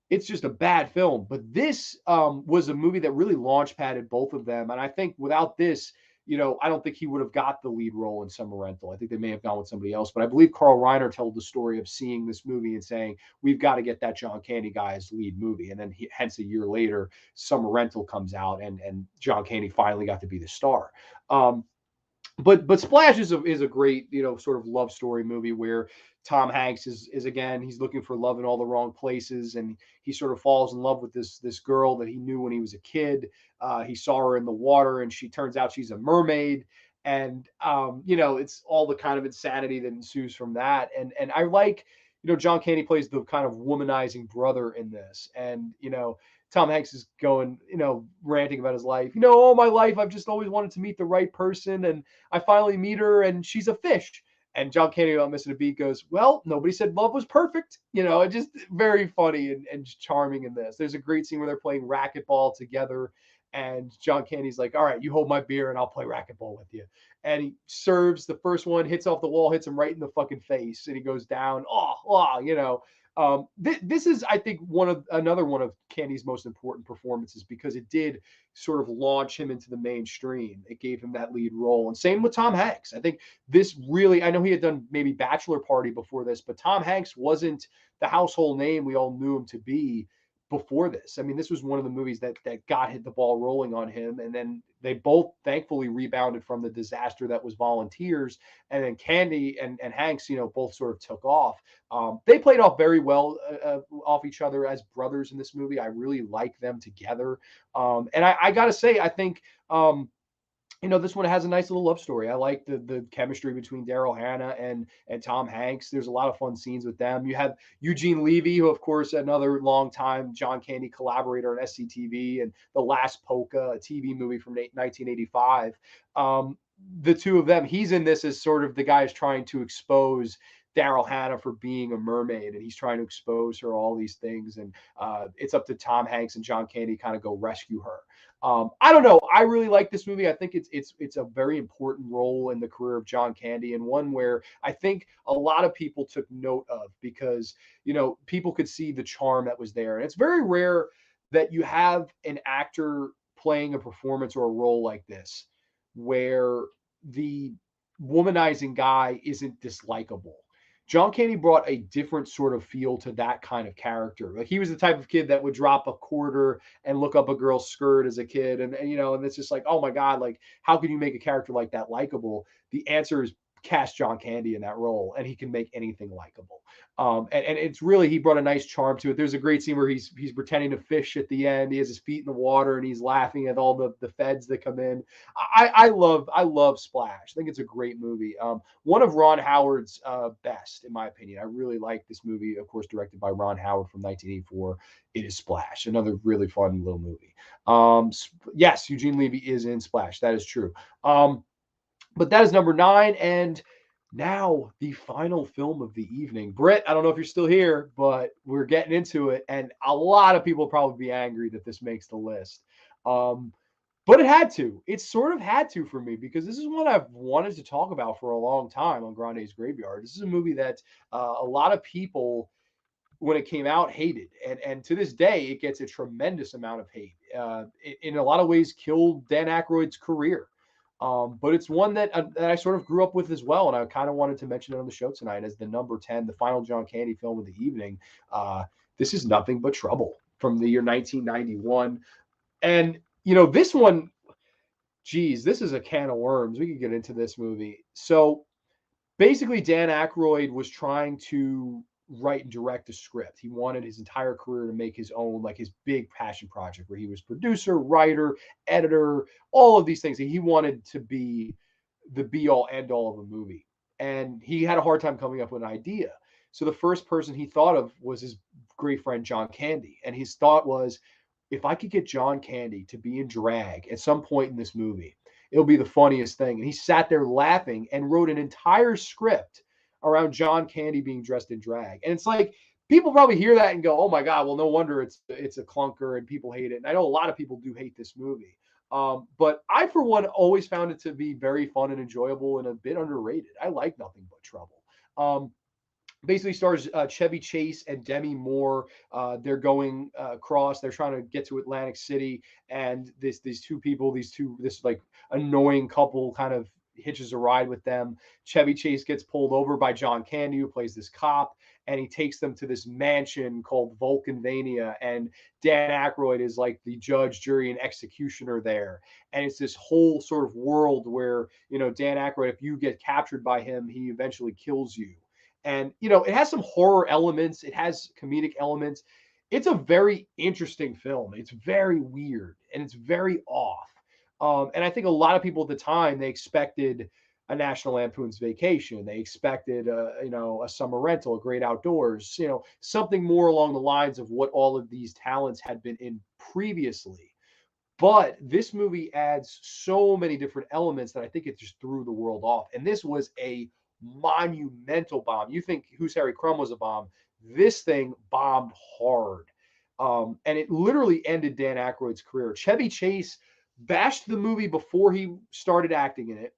It's just a bad film. But this was a movie that really launch padded both of them, and I think without this, I don't think he would have got the lead role in Summer Rental. I think they may have gone with somebody else. But I believe Carl Reiner told the story of seeing this movie and saying, we've got to get that John Candy guy as lead movie. And then hence a year later, Summer Rental comes out and John Candy finally got to be the star. But Splash is a great, sort of love story movie where Tom Hanks is again, he's looking for love in all the wrong places, and he sort of falls in love with this girl that he knew when he was a kid. He saw her in the water, and she turns out she's a mermaid, and it's all the kind of insanity that ensues from that. And I like, John Candy plays the kind of womanizing brother in this, and Tom Hanks is going, ranting about his life. All my life I've just always wanted to meet the right person, and I finally meet her, and she's a fish. And John Candy, on Missing a Beat, goes, well, nobody said love was perfect. It's just very funny and charming in this. There's a great scene where they're playing racquetball together, and John Candy's like, all right, you hold my beer and I'll play racquetball with you. And he serves the first one, hits off the wall, hits him right in the fucking face, and he goes down. This is, I think, another one of Candy's most important performances because it did sort of launch him into the mainstream. It gave him that lead role, and same with Tom Hanks. I think this really, I know he had done maybe Bachelor Party before this, but Tom Hanks wasn't the household name we all knew him to be before this. I mean, this was one of the movies that got hit the ball rolling on him, and then they both thankfully rebounded from the disaster that was Volunteers, and then Candy and Hanks, both sort of took off. They played off very well off each other as brothers in this movie. I really like them together, and I gotta say, I think this one has a nice little love story. I like the chemistry between Daryl Hannah and Tom Hanks. There's a lot of fun scenes with them. You have Eugene Levy, who, of course, another longtime John Candy collaborator on SCTV, and The Last Polka, a TV movie from 1985. The two of them, he's in this as sort of the guy who's trying to expose Daryl Hannah for being a mermaid, and he's trying to expose her, all these things. And it's up to Tom Hanks and John Candy kind of go rescue her. I don't know. I really like this movie. I think it's a very important role in the career of John Candy, and one where I think a lot of people took note of because, people could see the charm that was there. And it's very rare that you have an actor playing a performance or a role like this where the womanizing guy isn't dislikable. John Candy brought a different sort of feel to that kind of character. Like, he was the type of kid that would drop a quarter and look up a girl's skirt as a kid. And it's just like, oh my God, like, how can you make a character like that likable? The answer is cast John Candy in that role, and he can make anything likable. And it's really, he brought a nice charm to it. There's a great scene where he's pretending to fish at the end. He has his feet in the water and he's laughing at all the feds that come in. I love Splash. I think it's a great movie. One of Ron Howard's best, in my opinion. I really like this movie, of course, directed by Ron Howard from 1984. It is Splash, another really fun little movie. Yes, Eugene Levy is in Splash. That is true. But that is number 9. And now the final film of the evening. Britt, I don't know if you're still here, but we're getting into it. And a lot of people will probably be angry that this makes the list. But it had to. It sort of had to for me because this is one I've wanted to talk about for a long time on Grande's Graveyard. This is a movie that a lot of people, when it came out, hated. And to this day, it gets a tremendous amount of hate. It, in a lot of ways, killed Dan Aykroyd's career. But it's one that I sort of grew up with as well. And I kind of wanted to mention it on the show tonight as the number 10, the final John Candy film of the evening. This is Nothing But Trouble from the year 1991. And, this one, geez, this is a can of worms. We could get into this movie. So basically, Dan Aykroyd was trying to write and direct a script. He wanted his entire career to make his own, like his big passion project where he was producer, writer, editor, all of these things. He wanted to be the be all end all of a movie. And he had a hard time coming up with an idea. So the first person he thought of was his great friend John Candy. And his thought was, if I could get John Candy to be in drag at some point in this movie, it'll be the funniest thing. And he sat there laughing and wrote an entire script around John Candy being dressed in drag. And it's like people probably hear that and go, "Oh my god, well no wonder it's a clunker and people hate it." And I know a lot of people do hate this movie. But I, for one, always found it to be very fun and enjoyable and a bit underrated. I like Nothing But Trouble. Basically stars Chevy Chase and Demi Moore. They're going across. They're trying to get to Atlantic City, and these two people, this like annoying couple, kind of hitches a ride with them. Chevy Chase gets pulled over by John Candy, who plays this cop, and he takes them to this mansion called Vulcanvania. And Dan Aykroyd is like the judge, jury, and executioner there. And it's this whole sort of world where, Dan Aykroyd, if you get captured by him, he eventually kills you. And, it has some horror elements, it has comedic elements. It's a very interesting film. It's very weird and it's very off. And I think a lot of people at the time, they expected a National Lampoon's Vacation. They expected, a Summer Rental, a Great Outdoors, something more along the lines of what all of these talents had been in previously. But this movie adds so many different elements that I think it just threw the world off. And this was a monumental bomb. You think Who's Harry Crumb was a bomb. This thing bombed hard. And it literally ended Dan Aykroyd's career. Chevy Chase bashed the movie before he started acting in it,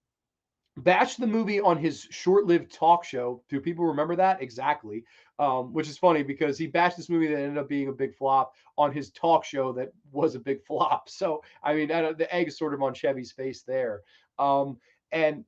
bashed the movie on his short-lived talk show. Do people remember that? Exactly. Which is funny because he bashed this movie that ended up being a big flop on his talk show that was a big flop. So, I mean, the egg is sort of on Chevy's face there. And,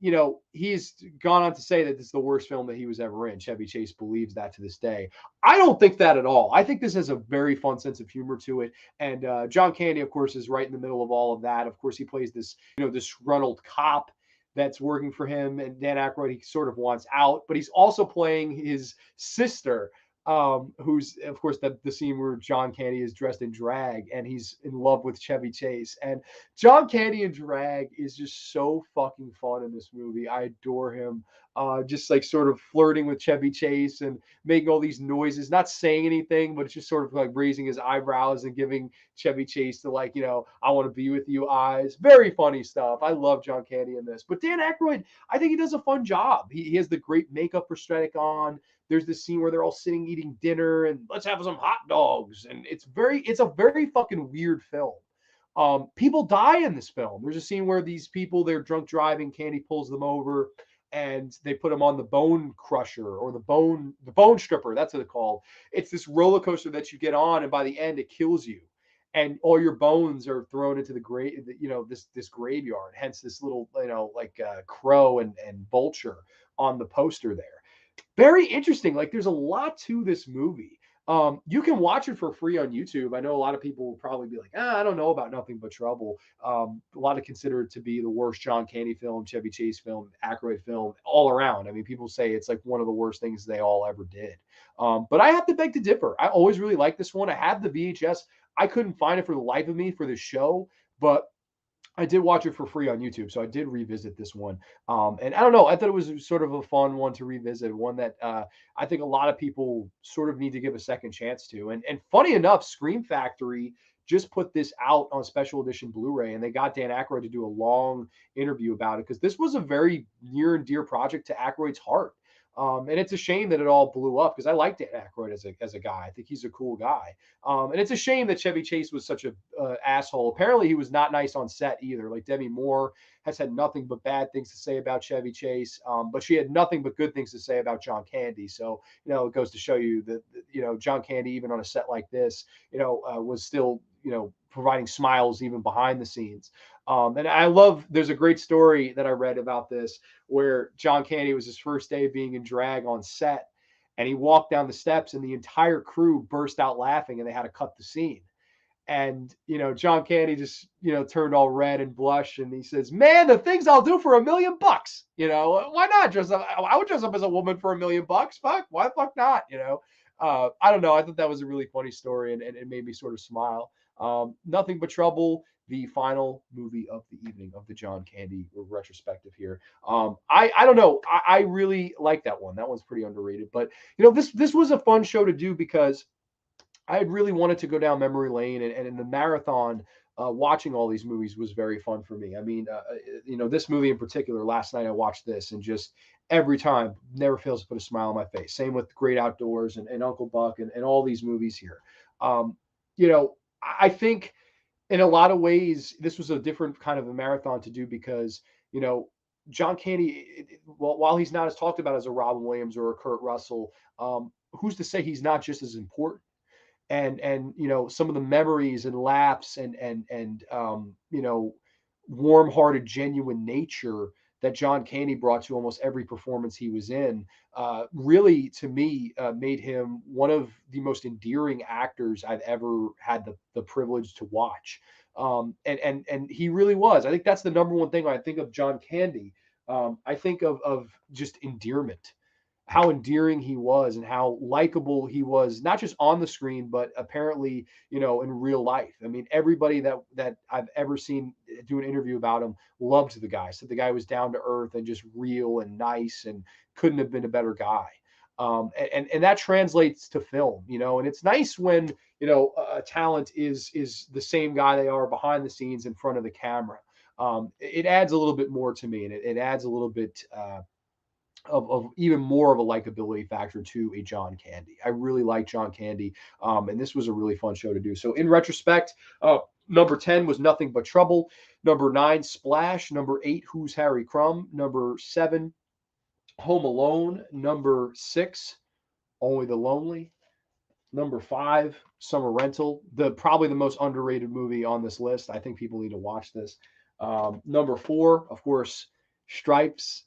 he's gone on to say that this is the worst film that he was ever in. Chevy Chase believes that to this day. I don't think that at all. I think this has a very fun sense of humor to it. And John Candy, of course, is right in the middle of all of that. Of course, he plays this, disgruntled cop that's working for him, and Dan Aykroyd, he sort of wants out, but he's also playing his sister, who's, of course, the scene where John Candy is dressed in drag and he's in love with Chevy Chase. And John Candy in drag is just so fucking fun in this movie. I adore him. Just like sort of flirting with Chevy Chase and making all these noises, not saying anything, but it's just sort of like raising his eyebrows and giving Chevy Chase the, like, I want to be with you eyes. Very funny stuff. I love John Candy in this. But Dan Aykroyd, I think he does a fun job. He has the great makeup prosthetic on. There's this scene where they're all sitting eating dinner and let's have some hot dogs. And it's a very fucking weird film. People die in this film. There's a scene where these people, they're drunk driving, Candy pulls them over and they put them on the bone crusher or the bone stripper. That's what it's called. It's this roller coaster that you get on, and by the end it kills you. And all your bones are thrown into the grave, this graveyard, hence this little, crow and vulture on the poster there. Very interesting. Like, there's a lot to this movie. You can watch it for free on YouTube. I know a lot of people will probably be like, I don't know about Nothing But Trouble. A lot of consider it to be the worst John Candy film, Chevy Chase film, Aykroyd film, all around. I mean, people say it's like one of the worst things they all ever did. But I have to beg to differ. I always really liked this one. I have the VHS. I couldn't find it for the life of me for this show, but I did watch it for free on YouTube, so I did revisit this one. And I don't know, I thought it was sort of a fun one to revisit, one that I think a lot of people sort of need to give a second chance to. And funny enough, Scream Factory just put this out on special edition Blu-ray, and they got Dan Aykroyd to do a long interview about it because this was a very near and dear project to Aykroyd's heart. And it's a shame that it all blew up because I like Dan Aykroyd as a guy. I think he's a cool guy. And it's a shame that Chevy Chase was such a asshole. Apparently, he was not nice on set either. Like, Demi Moore has had nothing but bad things to say about Chevy Chase, but she had nothing but good things to say about John Candy. So, it goes to show you that, John Candy, even on a set like this, was still, providing smiles even behind the scenes. And I love, there's a great story that I read about this where John Candy was his first day being in drag on set, and he walked down the steps and the entire crew burst out laughing and they had to cut the scene. And, John Candy just, turned all red and blushed. And he says, man, the things I'll do for $1,000,000, why not dress up? I would dress up as a woman for $1,000,000. Fuck, why the fuck not? I don't know. I thought that was a really funny story, and it made me sort of smile. Nothing But Trouble, the final movie of the evening of the John Candy retrospective here. I don't know. I really like that one. That one's pretty underrated. But this was a fun show to do because I had really wanted to go down memory lane, and in the marathon, watching all these movies was very fun for me. I mean, this movie in particular, last night I watched this, and just every time never fails to put a smile on my face. Same with Great Outdoors and Uncle Buck and all these movies here. I think in a lot of ways, this was a different kind of a marathon to do because, John Candy, while he's not as talked about as a Robin Williams or a Kurt Russell, who's to say he's not just as important? And some of the memories and laughs and warm-hearted, genuine nature that John Candy brought to almost every performance he was in, really, to me, made him one of the most endearing actors I've ever had the privilege to watch. And he really was. I think that's the number one thing when I think of John Candy. I think of just endearment, how endearing he was and how likable he was, not just on the screen, but apparently, in real life. I mean, everybody that I've ever seen do an interview about him loved the guy. Said the guy was down to earth and just real and nice and couldn't have been a better guy. And that translates to film, and it's nice when, a talent is the same guy they are behind the scenes in front of the camera. It adds a little bit more to me, and it adds a little bit, of even more of a likability factor to a John Candy. I really like John Candy, and this was a really fun show to do. So in retrospect, number 10 was Nothing But Trouble. Number 9, Splash. Number 8, Who's Harry Crumb. Number 7, Home Alone. Number 6, Only the Lonely. Number 5, Summer Rental. Probably the most underrated movie on this list. I think people need to watch this. Number 4, of course, Stripes.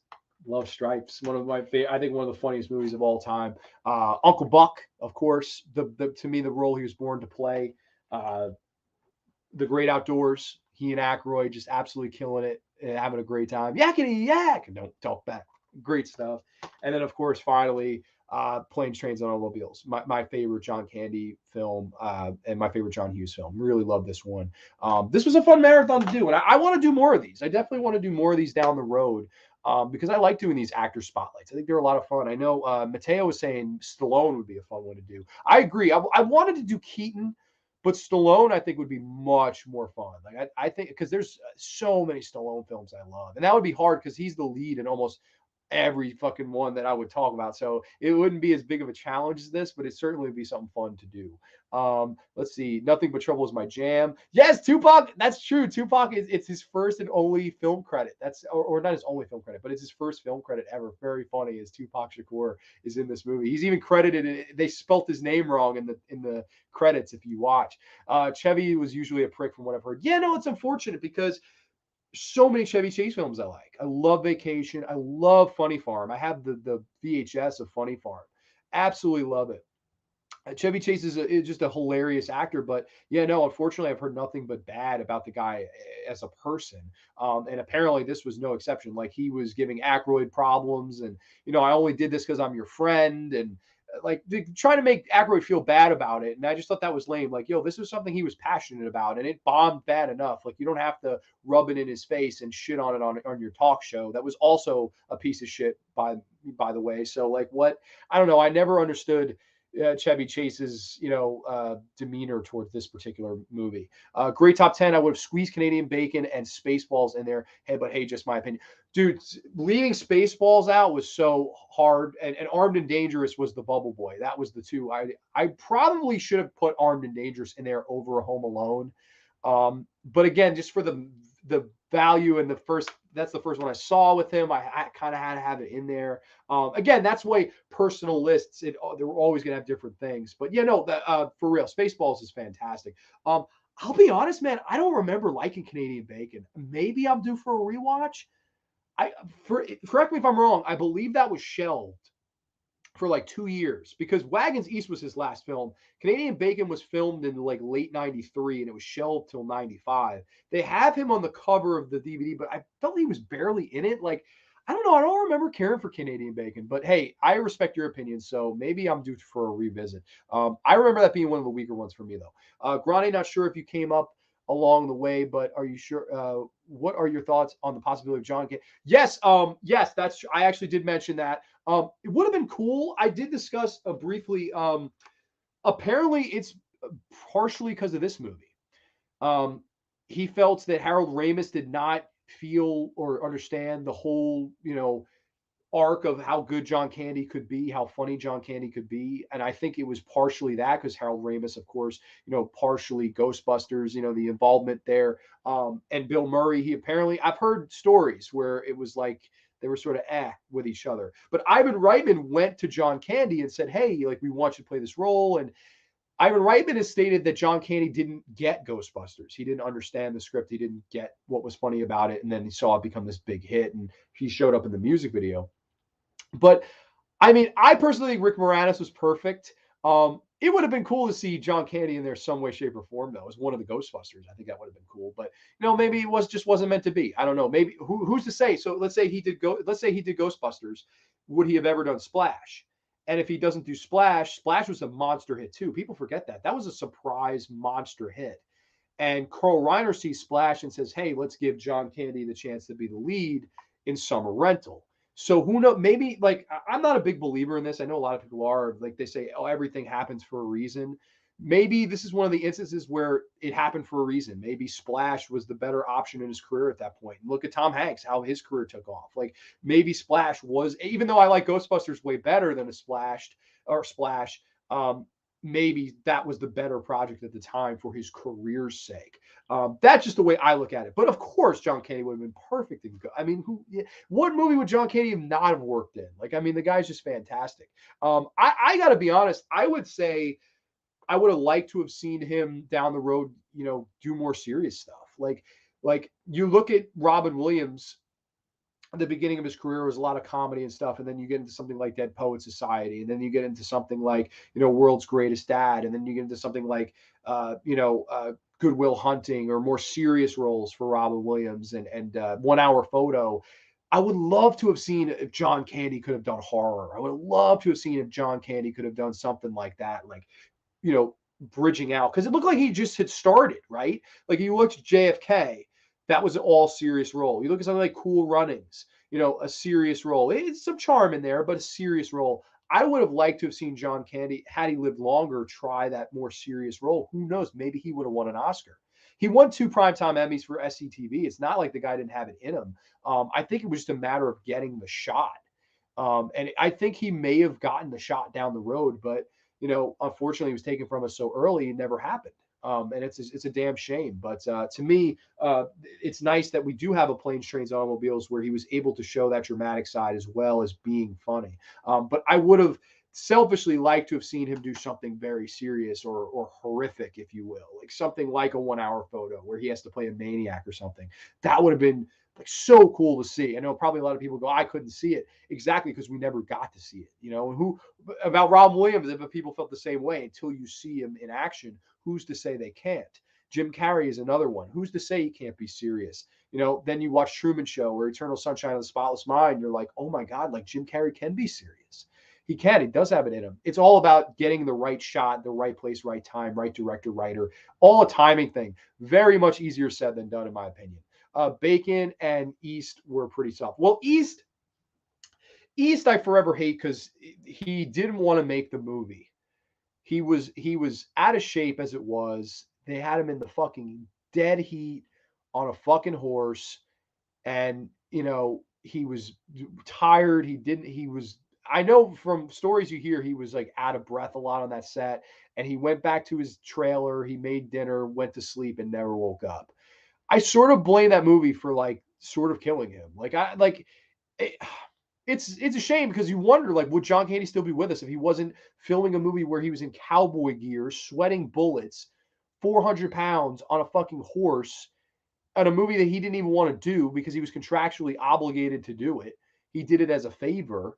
Love Stripes. One of my favorite, I think one of the funniest movies of all time. Uncle Buck, of course, to me, the role he was born to play. The Great Outdoors. He and Aykroyd just absolutely killing it and having a great time. Yakety yak. Don't talk back. Great stuff. And then, of course, finally, Planes, Trains, and Automobiles. My favorite John Candy film, and my favorite John Hughes film. Really love this one. This was a fun marathon to do, and I want to do more of these. I definitely want to do more of these down the road. Because I like doing these actor spotlights. I think they're a lot of fun. I know Mateo was saying Stallone would be a fun one to do. I agree. I wanted to do Keaton, but Stallone I think would be much more fun. Like I think because there's so many Stallone films I love, and that would be hard because he's the lead in almost every fucking one that I would talk about. So it wouldn't be as big of a challenge as this, but it certainly would be something fun to do. Let's see. Nothing But Trouble is my jam. Yes, Tupac. That's true. Tupac it's his first and only film credit. That's or not his only film credit, but it's his first film credit ever. Very funny as Tupac Shakur is in this movie. He's even credited. They spelt his name wrong in the credits if you watch. Chevy was usually a prick from what I've heard. Yeah, no, it's unfortunate because so many Chevy Chase films I like. I love Vacation. I love Funny Farm. I have the VHS of Funny Farm. Absolutely love it. Chevy Chase is just a hilarious actor, but yeah, no, unfortunately, I've heard nothing but bad about the guy as a person. And apparently, this was no exception. Like he was giving Aykroyd problems, and I only did this because I'm your friend, and like trying to make Aykroyd feel bad about it. And I just thought that was lame. Like, this was something he was passionate about, and it bombed bad enough. Like, you don't have to rub it in his face and shit on it on your talk show. That was also a piece of shit, by the way. So, like, what? I don't know. I never understood Chevy Chase's, demeanor towards this particular movie. Great top 10. I would have squeezed Canadian Bacon and Spaceballs in there. Hey, just my opinion. Dude, leaving Spaceballs out was so hard. And Armed and Dangerous was the Bubble Boy. That was the two. I probably should have put Armed and Dangerous in there over Home Alone. But again, just for the value and that's the first one I saw with him. I kind of had to have it in there. Again, that's why personal lists, they were always going to have different things. But for real, Spaceballs is fantastic. I'll be honest, man, I don't remember liking Canadian Bacon. Maybe I'm due for a rewatch. Correct me if I'm wrong. I believe that was shelved for like 2 years because Wagons East was his last film. Canadian Bacon was filmed in like late 93 and it was shelved till 95. They have him on the cover of the DVD, but I felt he was barely in it. Like, I don't know. I don't remember caring for Canadian Bacon, but hey, I respect your opinion. So maybe I'm due for a revisit. I remember that being one of the weaker ones for me, though. Grande, not sure if you came up along the way, but are you sure? What are your thoughts on the possibility of John Candy? Yes, yes, that's true. I actually did mention that. It would have been cool. I did discuss briefly. Apparently, it's partially because of this movie. Um, he felt that Harold Ramis did not feel or understand the whole, arc of how good John Candy could be, how funny John Candy could be. And I think it was partially that because Harold Ramis, of course, partially Ghostbusters, the involvement there. And Bill Murray, he apparently, I've heard stories where it was like they were sort of with each other. But Ivan Reitman went to John Candy and said, hey, like, we want you to play this role. And Ivan Reitman has stated that John Candy didn't get Ghostbusters. He didn't understand the script. He didn't get what was funny about it. And then he saw it become this big hit. And he showed up in the music video. But I mean, I personally think Rick Moranis was perfect. It would have been cool to see John Candy in there some way, shape, or form, though, as one of the Ghostbusters. I think that would have been cool. But maybe it just wasn't meant to be. I don't know. Maybe who's to say? So let's say he did Ghostbusters. Would he have ever done Splash? And if he doesn't do Splash, Splash was a monster hit too. People forget that. That was a surprise monster hit. And Carl Reiner sees Splash and says, hey, let's give John Candy the chance to be the lead in Summer Rental. So who knows? Maybe, like, I'm not a big believer in this. I know a lot of people are. Like, they say, oh, everything happens for a reason. Maybe this is one of the instances where it happened for a reason. Maybe Splash was the better option in his career at that point. Look at Tom Hanks, how his career took off. Like, maybe Splash was, even though I like Ghostbusters way better than Splash, maybe that was the better project at the time for his career's sake. That's just the way I look at it. But of course, John Candy would have been perfect. I mean, what movie would John Candy not have worked in? Like, I mean, the guy's just fantastic. I got to be honest. I would say I would have liked to have seen him down the road, do more serious stuff. Like you look at Robin Williams. The beginning of his career was a lot of comedy and stuff, and then you get into something like Dead Poet Society, and then you get into something like World's Greatest Dad, and then you get into something like Good Will Hunting, or more serious roles for Robin Williams, and 1 Hour Photo. I would love to have seen if John Candy could have done horror. I would have loved to have seen if John Candy could have done something like that, like bridging out, because it looked like he just had started, right? Like, you looked at JFK. That was an all serious role. You look at something like Cool Runnings, a serious role. It's some charm in there, but a serious role. I would have liked to have seen John Candy, had he lived longer, try that more serious role. Who knows? Maybe he would have won an Oscar. He won 2 Primetime Emmys for SCTV. It's not like the guy didn't have it in him. I think it was just a matter of getting the shot. And I think he may have gotten the shot down the road, but unfortunately, it was taken from us so early, it never happened. And it's a damn shame. But to me, it's nice that we do have a Planes, Trains, Automobiles where he was able to show that dramatic side as well as being funny. But I would have selfishly liked to have seen him do something very serious or horrific, if you will, like something like a 1 Hour Photo where he has to play a maniac or something. That would have been like so cool to see. I know probably a lot of people go, I couldn't see it, exactly, because we never got to see it. And who about Robin Williams, if people felt the same way until you see him in action, who's to say they can't? Jim Carrey is another one. Who's to say he can't be serious? Then you watch Truman Show or Eternal Sunshine of the Spotless Mind. You're like, oh my God, like Jim Carrey can be serious. He can. He does have it in him. It's all about getting the right shot, the right place, right time, right director, writer. All a timing thing. Very much easier said than done, in my opinion. Bacon and East were pretty tough. Well, East I forever hate because he didn't want to make the movie. He was out of shape as it was. They had him in the fucking dead heat on a fucking horse, and he was tired. I know from stories you hear, he was like out of breath a lot on that set, and he went back to his trailer, he made dinner, went to sleep, and never woke up. I sort of blame that movie for like sort of killing him. It's a shame because you wonder, like, would John Candy still be with us if he wasn't filming a movie where he was in cowboy gear, sweating bullets, 400 pounds on a fucking horse, at a movie that he didn't even want to do because he was contractually obligated to do it. He did it as a favor.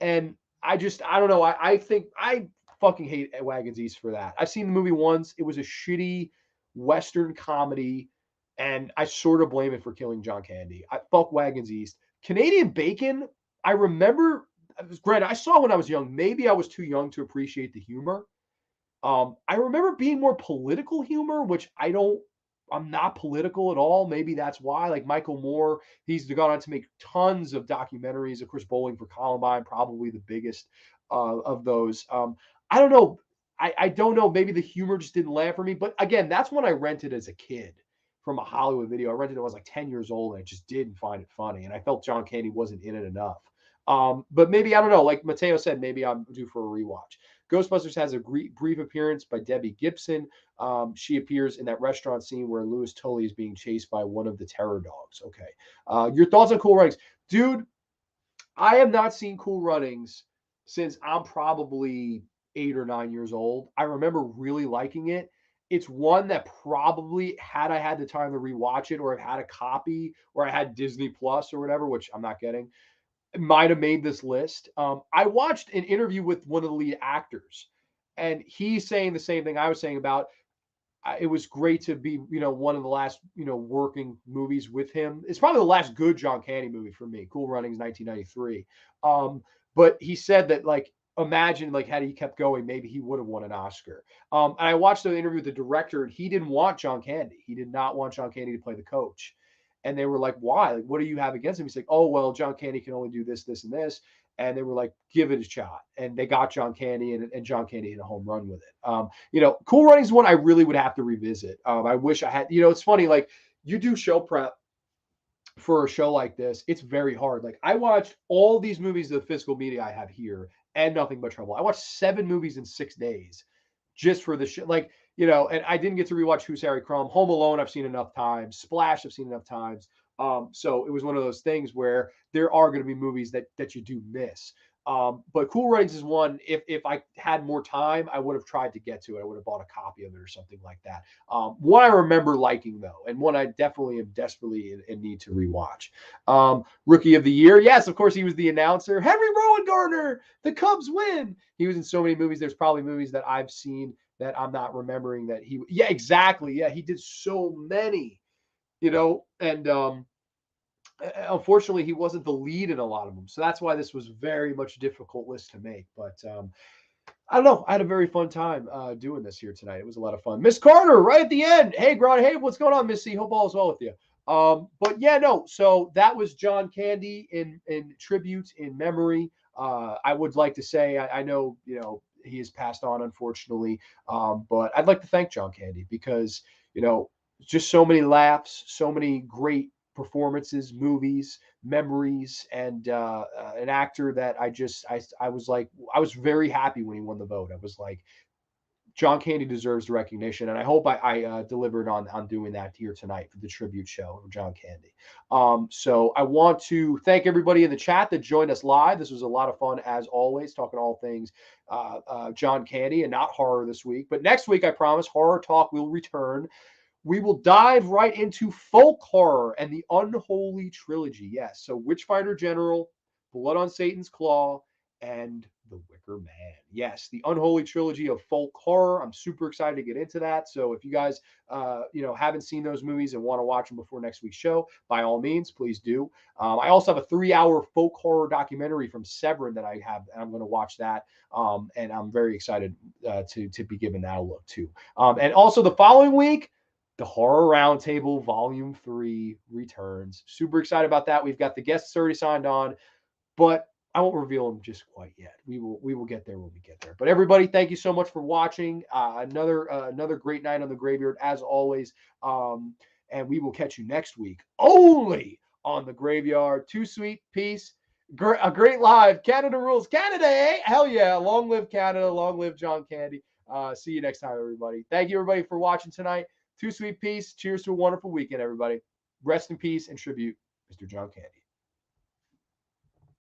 And I don't know. I think I fucking hate Wagons East for that. I've seen the movie once. It was a shitty Western comedy, and I sort of blame it for killing John Candy. I fuck Wagons East. Canadian Bacon, I remember, granted, I saw when I was young. Maybe I was too young to appreciate the humor. I remember being more political humor, which I'm not political at all. Maybe that's why. Like Michael Moore, he's gone on to make tons of documentaries. Of course, Bowling for Columbine, probably the biggest of those. I don't know. I don't know. Maybe the humor just didn't land for me. But again, that's when I rented as a kid from a Hollywood video. I rented it when I was like 10 years old, and I just didn't find it funny. And I felt John Candy wasn't in it enough. But maybe, I don't know. Like Mateo said, maybe I'm due for a rewatch. Ghostbusters has a brief appearance by Debbie Gibson. She appears in that restaurant scene where Louis Tully is being chased by one of the terror dogs. Okay. Your thoughts on Cool Runnings? Dude, I have not seen Cool Runnings since I'm probably 8 or 9 years old. I remember really liking it. It's one that probably, had I had the time to rewatch it, or I've had a copy, or I had Disney Plus or whatever, which I'm not getting, might have made this list. I watched an interview with one of the lead actors, and he's saying the same thing I was saying about it was great to be, one of the last, working movies with him. It's probably the last good John Candy movie for me. Cool Runnings, 1993. But he said that, like, imagine, like, had he kept going, maybe he would have won an Oscar. And I watched the interview with the director, and he didn't want John Candy. He did not want John Candy to play the coach. And they were like, why? Like, what do you have against him? He's like, oh, well, John Candy can only do this, this, and this. And they were like, give it a shot. And they got John Candy, and John Candy hit a home run with it. Cool Runnings is one I really would have to revisit. I wish I had, it's funny, like, you do show prep for a show like this, it's very hard. Like, I watched all these movies of the physical media I have here and Nothing But Trouble. I watched 7 movies in 6 days just for the show. Like, and I didn't get to rewatch Who's Harry Crumb. Home Alone, I've seen enough times. Splash, I've seen enough times. So it was one of those things where there are going to be movies that you do miss. But Cool Runnings is one. If I had more time, I would have tried to get to it. I would have bought a copy of it or something like that. One I remember liking, though, and one I definitely am desperately in need to rewatch. Rookie of the Year, yes, of course, he was the announcer. Henry Rowan Gardner, the Cubs win. He was in so many movies. There's probably movies that I've seen that I'm not remembering that he. Yeah, exactly. Yeah, he did so many. And unfortunately, he wasn't the lead in a lot of them. So that's why this was very much a difficult list to make. But I don't know. I had a very fun time doing this here tonight. It was a lot of fun. Miss Carter, right at the end. Hey, Grande. Hey, what's going on, Missy? Hope all is well with you. But yeah, no. So that was John Candy in tribute, in memory. I would like to say, I know, he has passed on, unfortunately. But I'd like to thank John Candy because, just so many laughs, so many great performances, movies, memories, and an actor that I was like, I was very happy when he won the vote. I was like, John Candy deserves the recognition, and I hope I delivered on doing that here tonight for the tribute show of John Candy. So I want to thank everybody in the chat that joined us live. This was a lot of fun, as always, talking all things John Candy and not horror this week. But next week, I promise, Horror Talk will return. We will dive right into folk horror and the Unholy Trilogy. Yes, so Witchfinder General, Blood on Satan's Claw, and The Wicker Man. Yes, the Unholy Trilogy of folk horror. I'm super excited to get into that. So if you guys, haven't seen those movies and want to watch them before next week's show, by all means, please do. I also have a 3-hour folk horror documentary from Severin that I have, and I'm going to watch that. And I'm very excited to be giving that a look too. And also the following week, the Horror Roundtable Volume 3 returns. Super excited about that. We've got the guests already signed on, but I won't reveal them just quite yet. We will get there when we get there. But everybody, thank you so much for watching. Another great night on the Graveyard, as always. And we will catch you next week only on the Graveyard. Too sweet, peace. A great live. Canada rules. Canada, eh? Hell yeah. Long live Canada. Long live John Candy. See you next time, everybody. Thank you, everybody, for watching tonight. Too sweet, peace. Cheers to a wonderful weekend, everybody. Rest in peace and tribute, Mr. John Candy.